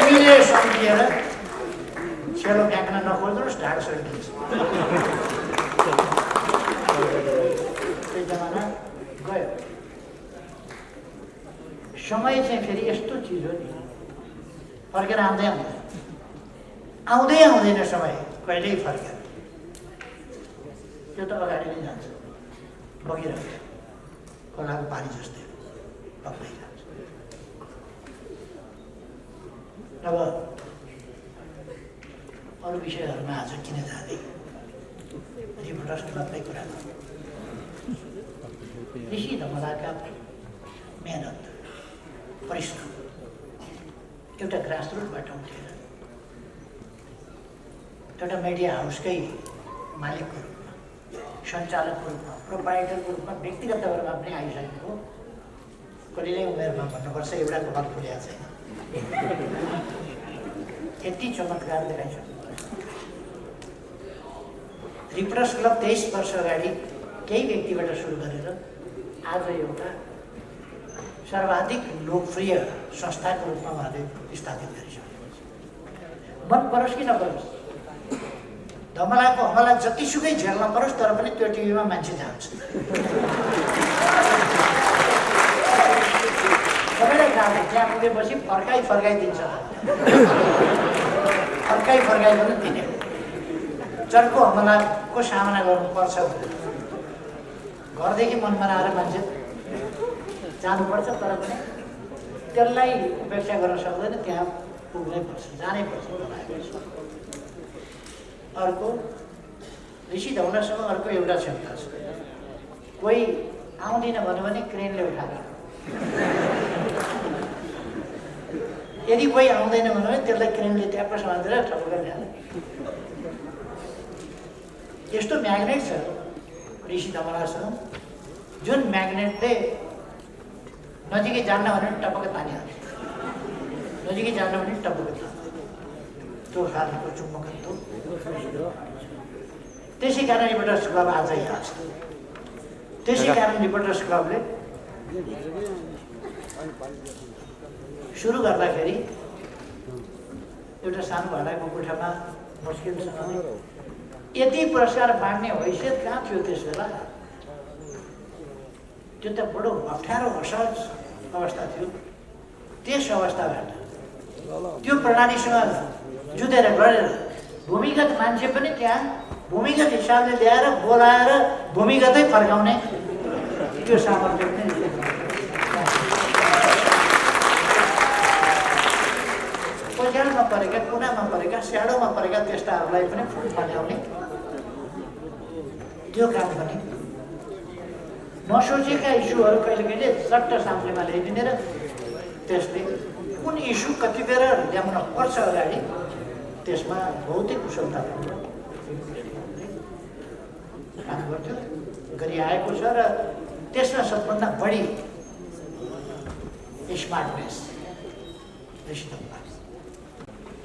उहिले सम्झिएर छेलो फ्याँक्न नखोज्नुहोस् ढाड सड्किन्छ त्यो जमाना गयो समय चाहिँ फेरि यस्तो चिज हो नि फर्केर आउँदै आउँदैन समय कहिल्यै फर्केर त्यो त अगाडि नै जान्छ बगिरहन्छ खोलाको पानी जस्तै बग्दै जान्छ अब अरू विषयहरूमा आज किन जाँदै रिपोर्टर्स क्लबकै कुरा ऋषि धमलाका मेहनत परिश्रम एउटा ग्रासरुटबाट उठेर एउटा मिडिया हाउसकै मालिकको रूपमा सञ्चालकको रूपमा प्रोपाइटरको रूपमा व्यक्तिगत तवरमा पनि आइसकेको कहिल्यै उमेरमा भन्नुपर्छ एउटा कपाल फुलेको छैन यति चमत्कार देखाइसक्नु रिपोर्टर्स क्लब 23 वर्ष अगाडि केही व्यक्तिबाट सुरु गरेर आज एउटा सर्वाधिक लोकप्रिय संस्थाको रूपमा उहाँले स्थापित गरिसक्नुहुन्छ मन परोस् कि नपरोस् धमलाको हमला जतिसुकै झेल्न परोस् तर पनि त्यो टिभीमा मान्छे जान्छ सबैलाई जान्छ त्यहाँ पुगेपछि फर्काइदिन्छ फर्काइ पनि दिने चर्को हमलाको सामना गर्नुपर्छ घरदेखि मनमा आएर मान्छे जानुपर्छ तर पनि त्यसलाई उपेक्षा गर्न सक्दैन त्यहाँ पुग्नै पर्छ जानै पर्छ अर्को ऋषि धौलासँग अर्को एउटा क्षमता छ, कोही आउँदिन भन्यो भने क्रेनले उठाएर, यदि कोही आउँदैन भन्यो भने त्यसलाई क्रेनले ट्याप्प समातेर ठप्प ल्याएर। यस्तो म्याग्नेट छ ऋषि धमलासँग, जुन म्याग्नेटले नजिकै जान्न भने टपक्क तानिहाल्छ, नजिकै जान्न भने टपक्क तान्छ, त्यो खालको चुम्बकत्व। त्यसै कारण रिपोर्टर्स क्लब आज यहाँ छ। त्यसै कारण रिपोर्टर्स क्लबले सुरु गर्दाखेरि एउटा सानो भाडाको कोठामा मुस्किलसँग यति पुरस्कार बाँड्ने हैसियत कहाँ थियो त्यस बेला? त्यो त बडो अप्ठ्यारो असहज अवस्था थियो। त्यस अवस्थाबाट त्यो प्रणालीसँग जुधेर गरेर भूमिगत मान्छे पनि त्यहाँ भूमिगत हिसाबले ल्याएर बोलाएर भूमिगतै फर्काउने त्यो सामर्थ्य पनि पछ्याउमा परेका, कुनामा परेका, स्याडोमा परेका त्यस्ताहरूलाई पनि फुटमा ल्याउने त्यो काम पनि नसोचेका इस्युहरू कहिले कहिले चट्ट सामनेमा ल्याइदिने र त्यसले कुन इस्यु कति बेर ल्याउन पर्छ अगाडि त्यसमा बहुतै कुशलता काम गर्थ्यो, गरिआएको छ। र त्यसमा सबभन्दा बढी स्मार्टनेस ऋषि धमला।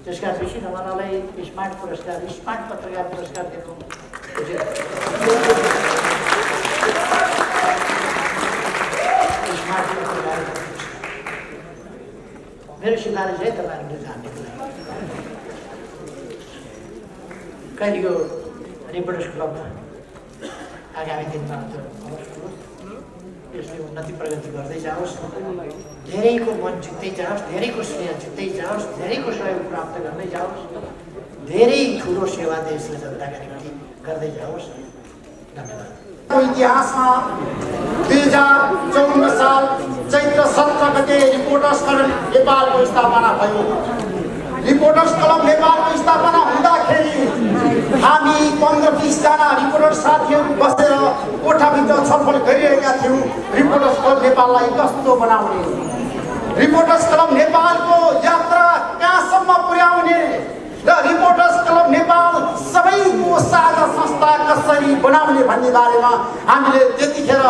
त्यसका ऋषि धमलालाई स्मार्ट पुरस्कार, स्मार्ट पत्रकार पुरस्कार दिएको मेरो सिफारिस है तपाईँहरूले जान्नेको लागि। कहिले यो रिपोर्टर्स क्लबमा आगामी दिनमा यसले उन्नति प्रगति गर्दै जाओस्, धेरैको मन जित्दै जाओस्, धेरैको स्नेह जित्दै जाओस्, धेरैको सहयोग प्राप्त गर्दै जाओस्, धेरै ठुलो सेवा देशले जनताका निम्ति गर्दै जाओस्। धन्यवाद। इतिहासमा 2054 साल चैत्र 17 गते रिपोर्टर्स क्लब नेपालको स्थापना भयो। रिपोर्टर्स क्लब नेपालको स्थापना हुँदाखेरि हामी 15-20 जना रिपोर्टर साथीहरू बसेर कोठाभित्र छलफल गरिरहेका थियौँ रिपोर्टर्स क्लब नेपाललाई कस्तो बनाउने, रिपोर्टर्स क्लब नेपालको यात्रा कहाँसम्म पुर्याउने र रिपोर्टर्स क्लब नेपाल सबैको साझा संस्था कसरी बनाउने भन्ने बारेमा हामीले त्यतिखेर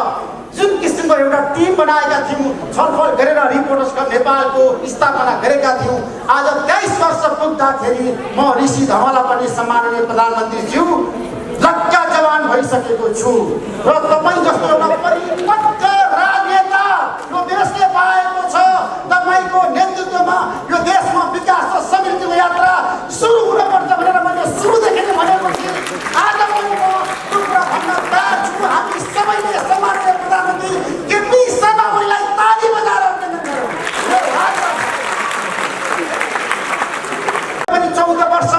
जुन किसिमको एउटा टिम बनाएका थियौँ, छलफल गरेर रिपोर्टर्स क्लब नेपालको स्थापना गरेका थियौँ। आज 23 वर्ष पुग्दाखेरि म ऋषि धमला पनि सम्माननीय प्रधानमन्त्रीज्यू लक्का जवान भइसकेको छु र तपाईँ जस्तो एउटा परिपक्व राजनेता यो देशले पाएको छ। तपाईँको नेतृत्वमा यो देशमा विकास र समृद्धिको यात्रा सुरु हुनुपर्छ भनेर मैले सुरुदेखि नै भनेको थिएँ। आज पनि म त्यो कुरा भन्न तयार छु। हामी सबैले सम्माननीय प्रधानमन्त्री केपी शर्मा ओलीलाई ताली बजाएर पनि 14 वर्ष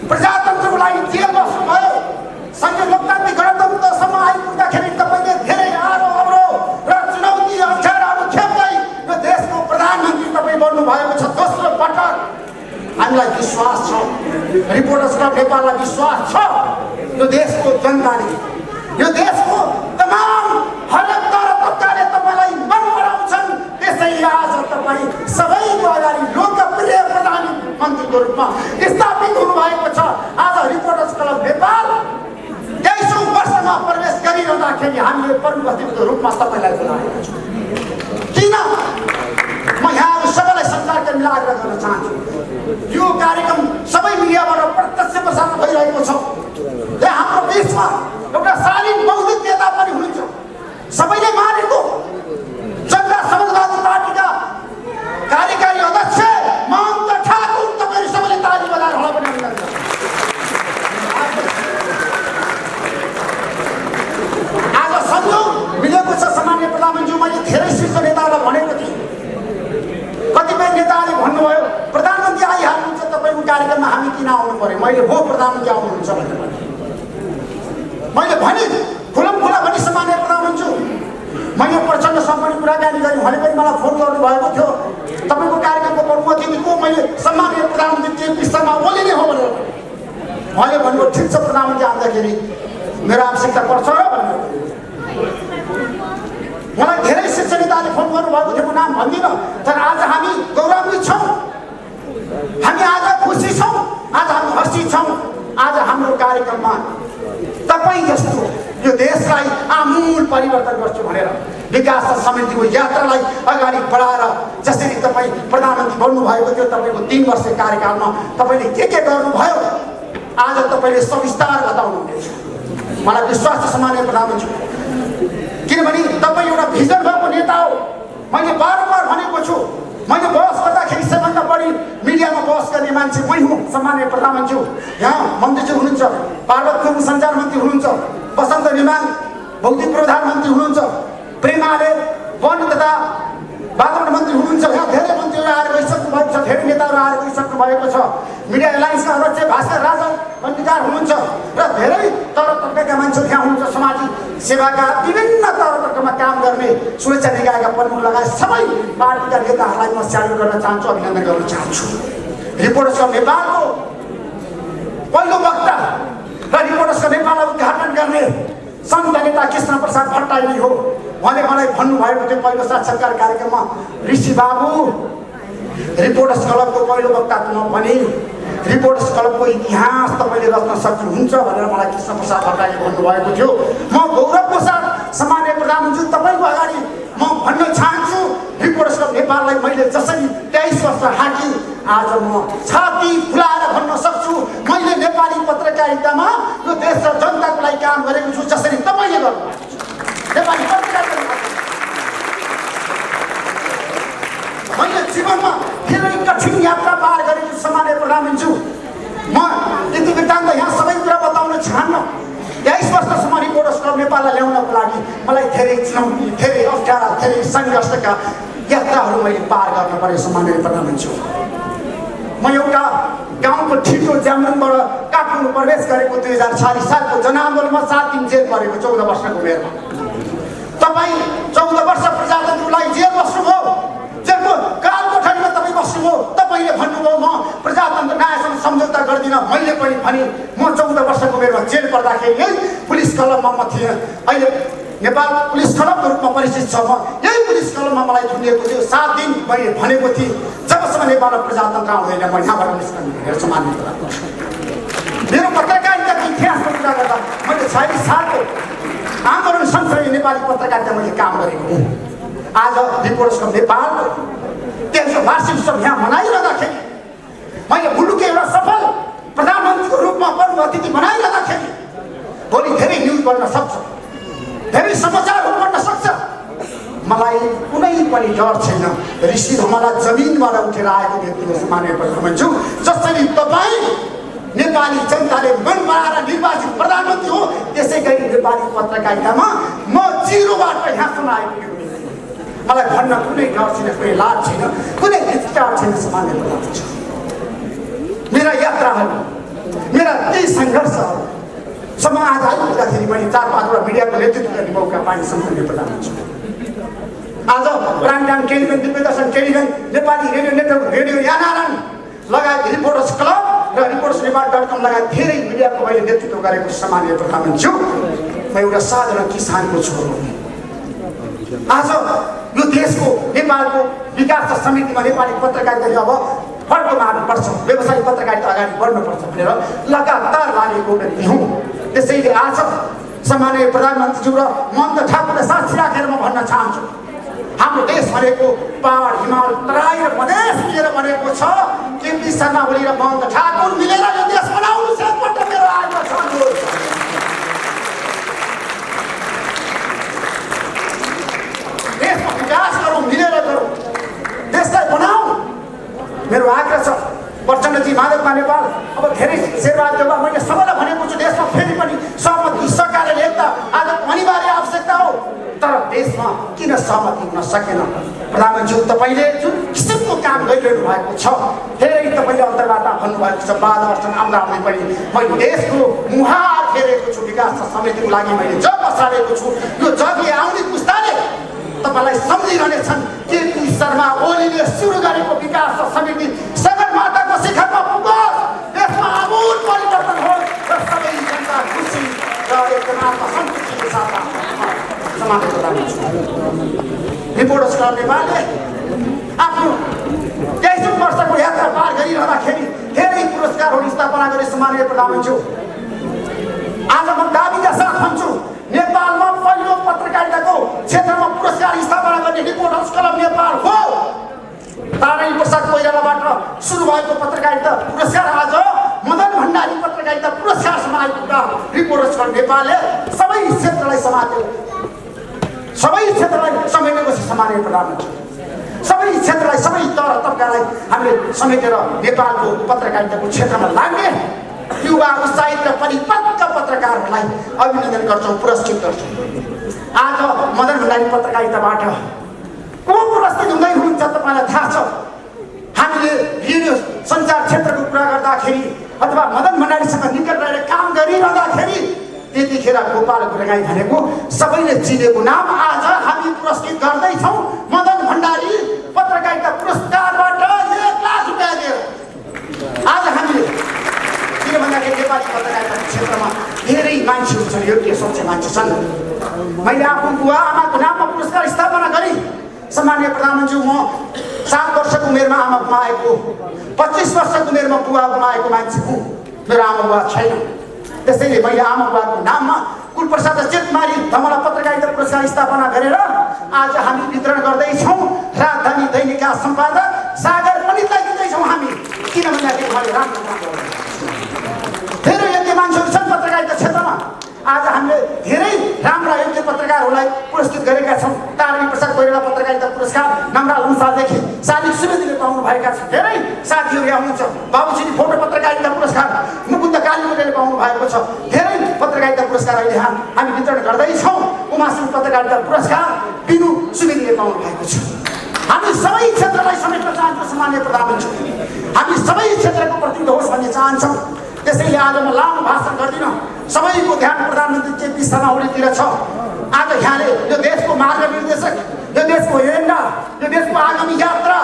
प्रजातन्त्रको लागि जेल बस्नुभयो। संघीय लोकतान्त्रिक गणतन्त्रसम्म आइपुग्दाखेरि तपाईँले धेरै आरो अवरोध र चुनौती अप्ठ्याराहरू खेप्दै यो देशको प्रधानमन्त्री तपाईँ बन्नुभएको छ। दोस्रो पटक हामीलाई विश्वास छ, रिपोर्टर्स क्लब नेपाललाई विश्वास छ यो देशको जनताले, यो देशको तमाम हरेक दल तबकाले तपाईँलाई मन पराउँछन्। त्यसैले आज तपाईँ सबैको अगाडि लोकप्रिय प्रधानमन्त्रीको रूपमा स्थापित हुनुभएको छ। आज रिपोर्टर्स क्लब नेपाल 23औं वर्षमा प्रवेश गरिरहँदाखेरि हामीले प्रमुख अतिथिको रूपमा तपाईँलाई बोलाएको छौँ। किन म यहाँहरू सबैलाई सञ्चारकर्मीलाई आग्रह गर्न चाहन्छु, यो कार्यक्रम सबै मिडियाबाट प्रत्यक्ष प्रसारण भइरहेको छ। यहाँ हाम्रो देशमा एउटा शालीन बौद्धिक नेता पनि हुनुहुन्छ, सबैले मानेको जनता समाजवादी पार्टीका कार्यकारी अध्यक्ष महन्त ठाकुर। तपाईँहरू सबैले ताली बजाएर होला पनि आज संयोग मिलेको छ। सामान्य प्रधानमन्त्री मैले धेरै शीर्ष नेताहरूलाई भनेको थिएँ, कतिपय नेताहरूले भन्नुभयो प्रधानमन्त्री आइहाल्नुहुन्छ तपाईँको कार्यक्रममा हामी किन आउनु पर्यो। मैले हो प्रधानमन्त्री आउनुहुन्छ भनेर मैले भने खुला भने सामान्य प्रधानमन्त्री मैले प्रचण्डसँग पनि कुराकानी गरेँ, उहाँले पनि मलाई फोन गर्नुभएको थियो तपाईँको कार्यक्रमको प्रमुख अतिथि को, मैले सम्माननीय प्रधानमन्त्री केपी शर्मा ओली नै हो भनेर मैले भन्नु ठिक छ प्रधानमन्त्री आउँदाखेरि मेरो आवश्यकता पर्छ र भन्नु। मलाई धेरै शिक्षकताले फोन गर्नुभएको थियो, म नाम भन्दिनँ, तर आज हामी गौरवान्वित छौँ, हामी आज खुसी छौँ, आज हामी हर्षित छौँ। आज हाम्रो कार्यक्रममा तपाईँ जस्तो यो देशलाई आमूल परिवर्तन गर्छु भनेर विकास समितिको यात्रालाई अगाडि बढाएर जसरी तपाईँ प्रधानमन्त्री बन्नुभएको थियो, तपाईँको 3 वर्ष कार्यकालमा तपाईँले के गर्नुभयो आज तपाईँले सविस्तार बताउनु हुनेछ। मलाई विश्वास छ सम्माननीय प्रधानमन्त्री, किनभने तपाईँ एउटा भिजन भएको नेता हो। मैले बारम्बार भनेको छु, मैले बहस गर्दाखेरि सबभन्दा बढी मिडियामा बहस गर्ने मान्छे मै हुँ सम्माननीय प्रधानमन्त्री। यहाँ मन्त्रीज्यू हुनुहुन्छ, पार्वत गुरुङ सञ्चार मन्त्री हुनुहुन्छ, बसन्त निमाङ भौतिक प्रधानमन्त्री हुनुहुन्छ, प्रेमाले वन तथा वातावरण मन्त्री हुनुहुन्छ। यहाँ धेरै मन्त्रीहरू आएर गइसक्नु भएको छ, धेरै नेताहरू आएर गइसक्नु भएको छ। मिडिया एलायन्सका अध्यक्ष भास्कर राजा बन्दिकार हुनुहुन्छ र धेरै तर तर्कका मान्छेहरू यहाँ हुनुहुन्छ। सामाजिक सेवाका विभिन्न तर तर्कमा काम गर्ने सुरक्षा निकायका प्रमुख लगायत सबै पार्टीका नेताहरूलाई म स्यालुट गर्न चाहन्छु, अभिनन्दन गर्न चाहन्छु। रिपोर्टर्स अफ नेपालको पहिलो वक्ता र रिपोर्टर्स अफ नेपाललाई उद्घाटन गर्ने सन्त नेता कृष्ण प्रसाद भट्टराई नै हो। उहाँले मलाई भन्नुभएको थियो पहिलो साक्षात्कार कार्यक्रममा, ऋषि बाबु रिपोर्टर्स क्लबको पहिलो वक्ता म भने रिपोर्टर्स क्लबको इतिहास तपाईँले रच्न सक्नुहुन्छ भनेर मलाई कृष्ण प्रसाद भट्टराईले भन्नुभएको थियो। म गौरवको साथ सम्माननीय प्रधानमन्त्री तपाईँको अगाडि म भन्न चाहन्छु, रिपोर्टर्स क्लब नेपाललाई मैले जसरी 23 वर्ष हाँकी आज म छाती फुलाएर भन्न सक्छु, मैले नेपाली पत्रकारितामा यो देश र जनताको लागि काम गरेको छु जसरी तपाईँले गर्नुभएको छ। नेपाली पत्रकारिता मैले जीवनमा धेरै कठिन यात्रा पार गरेको सम्माननीय प्रधानमन्त्री। म यति वृत्तान्त यहाँ सबै कुरा बताउन चाहन्न। 23 वर्षसम्म रिपोर्टर्स क्लब नेपाललाई ल्याउनको लागि मलाई धेरै चुनौती, धेरै अप्ठ्यारा, धेरै सङ्घर्षका यात्राहरू मैले पार गर्न पर्यो सम्माननीय प्रधानमन्त्री। म एउटा गाउँको ठिटो ज्यामुनबाट काठमाडौँ प्रवेश गरेको 2046 सालको जनआन्दोलनमा 7 दिन जेल परेको 14 वर्षको उमेरमा। तपाईँ 14 वर्ष प्रजातन्त्रको लागि जेल बस्नुभयो, जेलको कालकोठरीमा तपाईँ बस्नुभयो। तपाईँले भन्नुभयो म प्रजातन्त्र न्यायसँग सम्झौता गर्दिनँ। मैले पनि भने म 14 वर्षको उमेरमा जेल पर्दाखेरि यही पुलिस क्लबमा म थिएँ। अहिले नेपाल पुलिस क्लबको रूपमा परिचित छ। म यही पुलिस क्लबमा मलाई थुनिएको थियो। 7 दिन मैले भनेको थिएँ जबसम्म नेपालमा प्रजातन्त्र आउँदैन म यहाँबाट निस्कने भनेर सम्मानित गर्छु। मेरो पत्रकारिताको इतिहासको कुरा गर्दा मैले 46 सालको आन्दोलन सँगसँगै नेपाली पत्रकारिता मैले काम गरेको हुँ। आज रिपोर्टर्स क्लब नेपालको 13औं वार्षिक उत्सव यहाँ मनाइरहँदाखेरि मैले मुलुकको एउटा सफल प्रधानमन्त्रीको रूपमा पर्व अतिथि बनाइरहँदाखेरि भोलि धेरै न्युज बन्न सक्छ, धेरै समाचारहरू बन्न सक्छ। मलाई कुनै पनि डर छैन। ऋषि धमाला जमिनबाट उठेर आएको व्यक्ति हो सम्माननीय प्रधानमन्त्री। जसरी तपाईँ नेपाली जनताले मन बनाएर निर्वाचित प्रधानमन्त्री हो, त्यसै गरी नेपाली पत्रकारितामा म जिरोबाट यहाँसम्म आइपुगेको। मलाई भन्न कुनै डर छैन, कुनै लाज छैन, कुनै हिचकिचाहट छैन सम्माननीय प्रधानमन्त्री। मेरा यात्राहरू, मेरा केही सङ्घर्षसम्म आज आइपुग्दाखेरि मैले 4-5 वटा मिडियाको नेतृत्व गर्ने मौका पाएँ सम्माननीय प्रधानमन्त्री। आज prime time television, Divyadarshan television, Nepali radio network, radio यानारायण लगायत रिपोर्टर्स क्लब र रिपोर्टर्स नेपाल.com लगायत धेरै मिडियाको मैले नेतृत्व गरेको सम्माननीय प्रधानमन्त्री। म एउटा साधारण किसानको छोरो हुँ। आज यो देशको नेपालको विकास समितिमा नेपाली पत्रकारिताले अब फड्को मार्नुपर्छ, व्यवसायिक पत्रकारिता अगाडि बढ्नुपर्छ भनेर लगातार लागेको व्यक्ति हुँ। त्यसैले आज सम्माननीय प्रधानमन्त्रीज्यू र महन्त ठाकुरलाई साक्षी राखेर म भन्न चाहन्छु, हाम्रो देश भनेको पहाड, हिमाल, तराई र प्रदेश मिलेर बनेको छ। केपी शर्मा ओली र महन्त ठाकुर मिलेर यो देश बनाउनु छ। एकपल्ट मेरो आग्रह छ, देशमा विकास गरौँ, मिलेर गरौँ, देशलाई बनाऊ। मेरो आग्रह छ। प्रचण्डजी, माधवमा नेपाल अब धेरै शेरबहादुरबा मैले सबैलाई भनेको छु, देशमा फेरि पनि सहमति, सहकार्य, एकता आज अनिवार्य आवश्यकता हो। तर देशमा किन सहमति हुन सकेन? प्रधानमन्त्री तपाईँले जुन किसिमको काम गरिरहनु भएको छ, धेरै तपाईँले अन्तर्वार्ता भन्नुभएको छ। 12 वर्ष आउँदा आउँदै पनि मैले देशको मुहार फेरेको छु। विकास समितिको लागि मैले जग बसालेको छु। यो जगले आउने पुस्ताले तपाईँलाई सम्झिरहनेछन्। केपी शर्मा ओलीले सुरु गरेको विकास समिति सगरमाथाको शिखरमा पुगोस्, देशमा आमूल परिवर्तन होस्। स्थापना गरे सम्माननीय प्रधानमन्त्री। आज म दाबीका साथ भन्छु, नेपालमा पहिलो पत्रकारिताको क्षेत्रमा पुरस्कार स्थापना गर्ने रिपोर्टर्स क्लब नेपाल हो। ताराई प्रसाद कोइरालाबाट सुरु भएको पत्रकारिता पुरस्कार आज मदन भण्डारी पत्रकारिता पुरस्कारसम्म आइपुग्दा रिपोर्टर्स क्लब नेपालले सबै क्षेत्रलाई समात्यो, सबै क्षेत्रलाई समेटेको छ सम्माननीय प्रधानमन्त्री। सबै क्षेत्रलाई, सबै तह तबकालाई हामीले समेटेर नेपालको पत्रकारिताको क्षेत्रमा लाग्ने युवा उत्साहित र परिपक्व पत्रकारहरूलाई अभिनन्दन गर्छौँ, पुरस्कृत गर्छौँ। आज मदन भण्डारी पत्रकारिताबाट को पुरस्कृत हुँदै हुनुहुन्छ तपाईँलाई थाहा छ। हामीले रेडियो सञ्चार क्षेत्रको कुरा गर्दाखेरि अथवा मदन भण्डारीसँग निकट रहेर काम गरिरहँदाखेरि त्यतिखेर गोपाल गुरगाई भनेको सबैले चिनेको नाम आज हामी पुरस्कृत गर्दैछौँ। मदन भण्डारी पत्रकारिता पुरस्कारबाट 1 लाख रुपियाँ दिएर आज हामीले, किन भन्दाखेरि नेपाली पत्रकारिता क्षेत्रमा धेरै मान्छेहरू छन्, योग्य सोचे मान्छे छन्। मैले आफ्नो बुवा आमाको नाममा पुरस्कार स्थापना गरेँ। सम्माननीय प्रधानमन्त्री, म 7 वर्षको उमेरमा आमा गुमाएको, 25 वर्षको उमेरमा बुवा गुमाएको मान्छे हुँ। मेरो आमा बुवा छैन, त्यसैले मैले आमा बुवाको नाममा कुलप्रसाद चेतमारी धमला पत्रकारिता पुरस्कार स्थापना गरेर आज हामी वितरण गर्दैछौँ। राजधानी दैनिकका सम्पादक सागर पण्डितलाई दिँदैछौँ हामी, किन भन्दाखेरि उहाँले राम्रो काम गर्नुहुन्छ। धेरै योग्य मान्छेहरू छन् पत्रकारिता क्षेत्रमा। आज हामीले धेरै राम्रा योग्य पत्रकारहरूलाई पुरस्कृत गरेका छौँ। ताराई प्रसाद कोइराला पत्रकारिता पुरस्कार नम्रा लम्सादेखि शालिक सुवेदीले पाउनुभएका छन्। धेरै साथीहरू यहाँ हुनुहुन्छ। बाबुश्री फोटो पत्रकारिता पुरस्कार मुकुन्द कालीकोटेले पाउनु भएको छ। धेरै पत्रकारिता पुरस्कार अहिले हामी वितरण गर्दैछौँ। उमासिंह पत्रकारिता पुरस्कार बिनु सुवेदीले पाउनु भएको छ। हामी सबै क्षेत्रलाई समेट्न चाहन्छौँ सम्माननीय प्रधानमन्त्री। हामी सबै क्षेत्रको प्रतिनिधि होस् भन्ने चाहन्छौँ। त्यसैले आज म लामो भाषण गर्दिनँ। सबैको ध्यान प्रधानमन्त्री केपी शर्मा ओलीतिर छ। आज यहाँले यो देशको मार्ग निर्देशक, यो देशको एजेन्डा, यो देशको आगामी यात्रा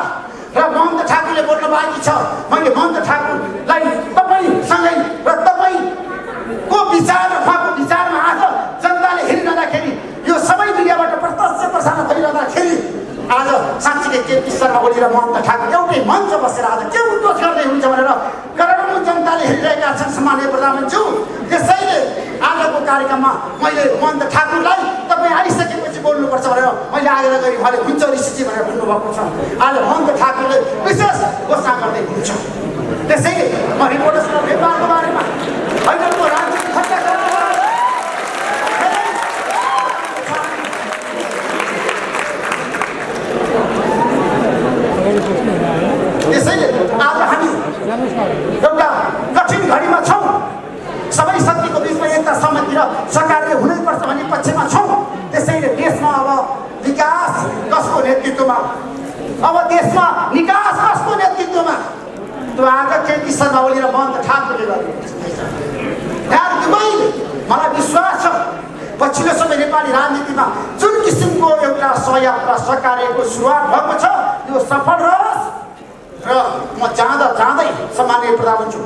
र महन्त ठाकुरले बोल्नु बाँकी छ। मैले महन्त ठाकुरलाई तपाईँसँगै र तपाईँको विचार र उहाँको विचारमा आज जनताले हेरिरहँदाखेरि, यो सबै मिडियाबाट प्रत्यक्ष प्रसारण भइरहँदाखेरि आज साँच्चीकै केपी शर्मा ओली र महन्त ठाकुर एउटै मञ्च बसेर आज के उद्घोष गर्दै हुन्छ भनेर करोडौँ जनताले हेरिरहेका छन् सम्माननीय प्रधानमन्त्री। त्यसैले आजको कार्यक्रममा मैले महन्त ठाकुरलाई तपाईँ आइसकेपछि बोल्नुपर्छ भनेर मैले आग्रह गरेँ। उहाँले हुन्छ ऋषिजी भनेर भन्नुभएको छ। आज महन्त ठाकुरले विशेष घोषणा गर्दै हुनुहुन्छ। त्यसैले म रिपोर्टर्स क्लब नेपालको बारेमा अहिलेको राजनीतिक खर्च त्यसैले आज हामी एउटा कठिन घडीमा छौँ। सबै शक्तिको बिचमा एकता सहमति र सरकारले हुनैपर्छ भन्ने पक्षमा छौँ। त्यसैले देशमा अब विकास कसको नेतृत्वमा, अब देशमा निकास कसको नेतृत्वमा, त्यो आज केपी शर्मा ओली र महन्त ठाकुरले गर्नुहुन्छ। यहाँ दुवैले मलाई विश्वास छ पछिल्लो समय नेपाली राजनीतिमा जुन किसिमको एउटा सहयात्रा सरकारको सुरुवात भएको छ यो सफल रहोस्। र म जाँदै सम्माननीय प्रधानमन्त्री,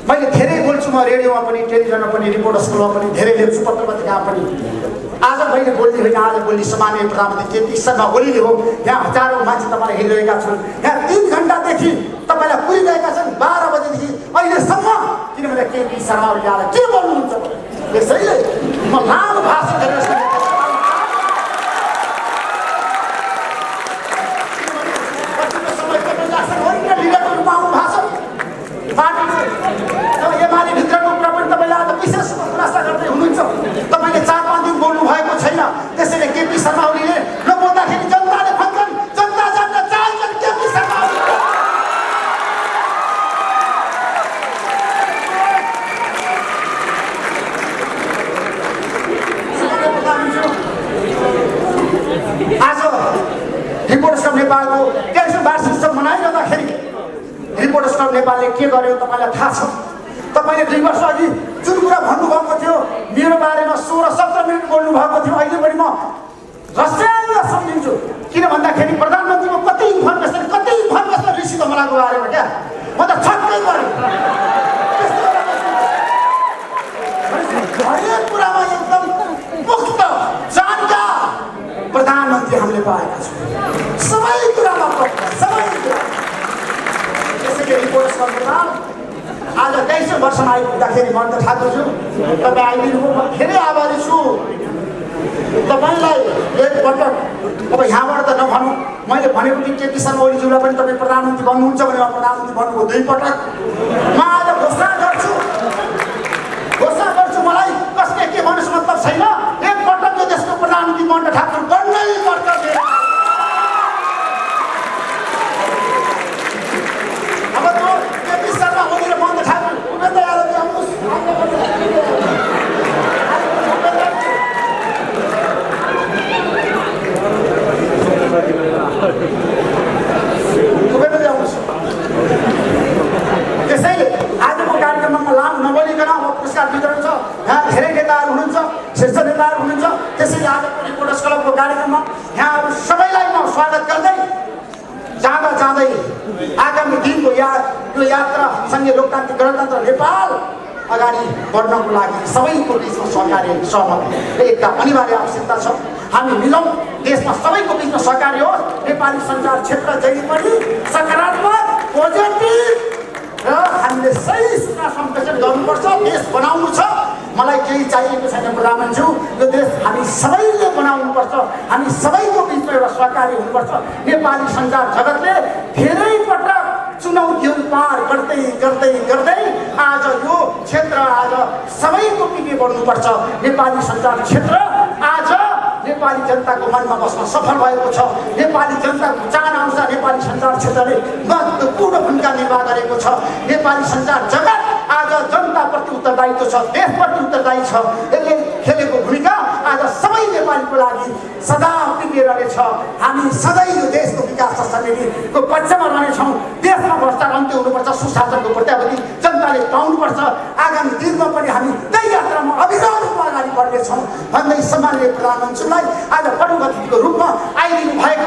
मैले धेरै बोल्छु। म रेडियोमा पनि, टेलिभिजनमा पनि, रिपोर्टर्स क्लबमा पनि धेरै लेख्छु, पत्र पत्रिकामा पनि। आज मैले बोल्ने होइन, आज बोल्ने सम्माननीय प्रधानमन्त्री केपी शर्मा ओलीले हो। यहाँ हजारौँ मान्छे तपाईँलाई हेरिरहेका छन्। यहाँ 3 घन्टादेखि तपाईँलाई पुरिरहेका छन्, 12 बजेदेखि अहिलेसम्म। किनभने केपी शर्मा ओली आएर के बोल्नुहुन्छ। त्यसैले म लामो भाषण गरेर एमाले भित्रको कुरा पनि तपाईँले आज विशेष खुलासा गर्दै हुनुहुन्छ। तपाईँले 4-5 दिन बोल्नु भएको छैन। त्यसैले केपी शर्मा ओलीले नबोल्दाखेरि जनताले भन्छन्, जनता जान्न चाहन्छन् केपी शर्मा ओली। आज रिपोर्टर्स क्लब नेपालको 13औं वार्षिक उत्सव मनाइरहँदाखेरि रिपोर्टर्स क्लब नेपालले के गर्यो तपाईँलाई थाहा छ। तपाईँले 2 वर्ष अघि जुन कुरा भन्नुभएको थियो, मेरो बारेमा 16-17 मिनट बोल्नु भएको थियो। अहिले पनि म रस्याङ्ग सम्झिन्छु। किन भन्दाखेरि प्रधानमन्त्रीको कति इन्फर्मेसन ऋषि कमलाको बारेमा क्या म त छक्कै परेँ। हरेक कुरामा एकदम मुक्त जानकार प्रधानमन्त्री हामीले पाएका छौँ। सबै कुरामा पक्का, सबै कुरा। त्यसैले रिपोर्टर्स क्लब नेपाल आज आइपुग्दाखेरि महेन्द्र ठाकुरज्यू तपाईँ आइदिनुभयो, म धेरै आभारी छु तपाईँलाई एकपटक। अब यहाँबाट त नभनौँ, मैले भनेको कि केपी शर्मा ओलीज्यूलाई पनि तपाईँ प्रधानमन्त्री बन्नुहुन्छ भने उहाँ प्रधानमन्त्री बन्नुभयो 2 पटक। म आज घोषणा गर्छु, मलाई कसले के भन्नुहोस् मतलब छैन, एकपटक यो देशको प्रधानमन्त्री महेन्द्र ठाकुर बन्नै पर्छ। अब त्यो केपी शर्मा ओली र महेन्द्र ठाकुर उपेन्द्र यादवजी आउनुहोस्। त्यसैले आजको कार्यक्रममा लामो नबोलिकन अब पुरस्कार वितरण छ। यहाँ धेरै नेताहरू हुनुहुन्छ, शीर्ष नेताहरू हुनुहुन्छ। त्यसैले आजको रिपोर्टर्स क्लबको कार्यक्रममा यहाँहरू सबैलाई म स्वागत गर्दै जाँदै आगामी दिनको यो यात्रा सङ्घीय लोकतान्त्रिक गणतन्त्र नेपाल अगाडि बढ्नको लागि सबैको बिचमा सहकार्य, सहमति एकता अनिवार्य आवश्यकता छ। हामी मिलौँ, देशमा सबैको बिचमा सहकार्य होस्। नेपाली सञ्चार क्षेत्र जहिले पनि सकारात्मक, पोजिटिभ र हामीले सही सूचना सम्प्रेषण गर्नुपर्छ। देश बनाउनु छ, मलाई केही चाहिएको छैन प्रधानमन्त्री, यो देश हामी सबैले बनाउनुपर्छ। हामी सबैको बिचमा एउटा सहकार्य हुनुपर्छ। नेपाली सञ्चार जगतले धेरै पटक चुनौतीहरू पार गर्दै आज यो क्षेत्र आज सबैको पिछे बढ्नुपर्छ। नेपाली सञ्चार क्षेत्र आज नेपाली जनताको मनमा बस्न सफल भएको छ। नेपाली जनताको चाहना अनुसार नेपाली सञ्चार क्षेत्रले महत्त्वपूर्ण भूमिका निर्वाह गरेको छ। नेपाली सञ्चार जगत आज जनताप्रति उत्तरदायित्व छ, देशप्रति उत्तरदायी छ। यसले खेलेको भूमिका आज सबै नेपालीको लागि सदा टिकेर रहनेछ। हामी सधैँ यो देशको विकास र समृद्धिको पक्षमा रहनेछौँ। देशमा भ्रष्टाचार अन्त्य हुनुपर्छ, सुशासनको प्रत्याभूति जनताले पाउनुपर्छ। आगामी दिनमा पनि हामी त्यही यात्रामा अविरल रूपमा अगाडि बढ्नेछौँ भन्दै सम्माननीय प्रधानमन्त्रीलाई आज प्रमुख अतिथिको रूपमा आइदिनु भएको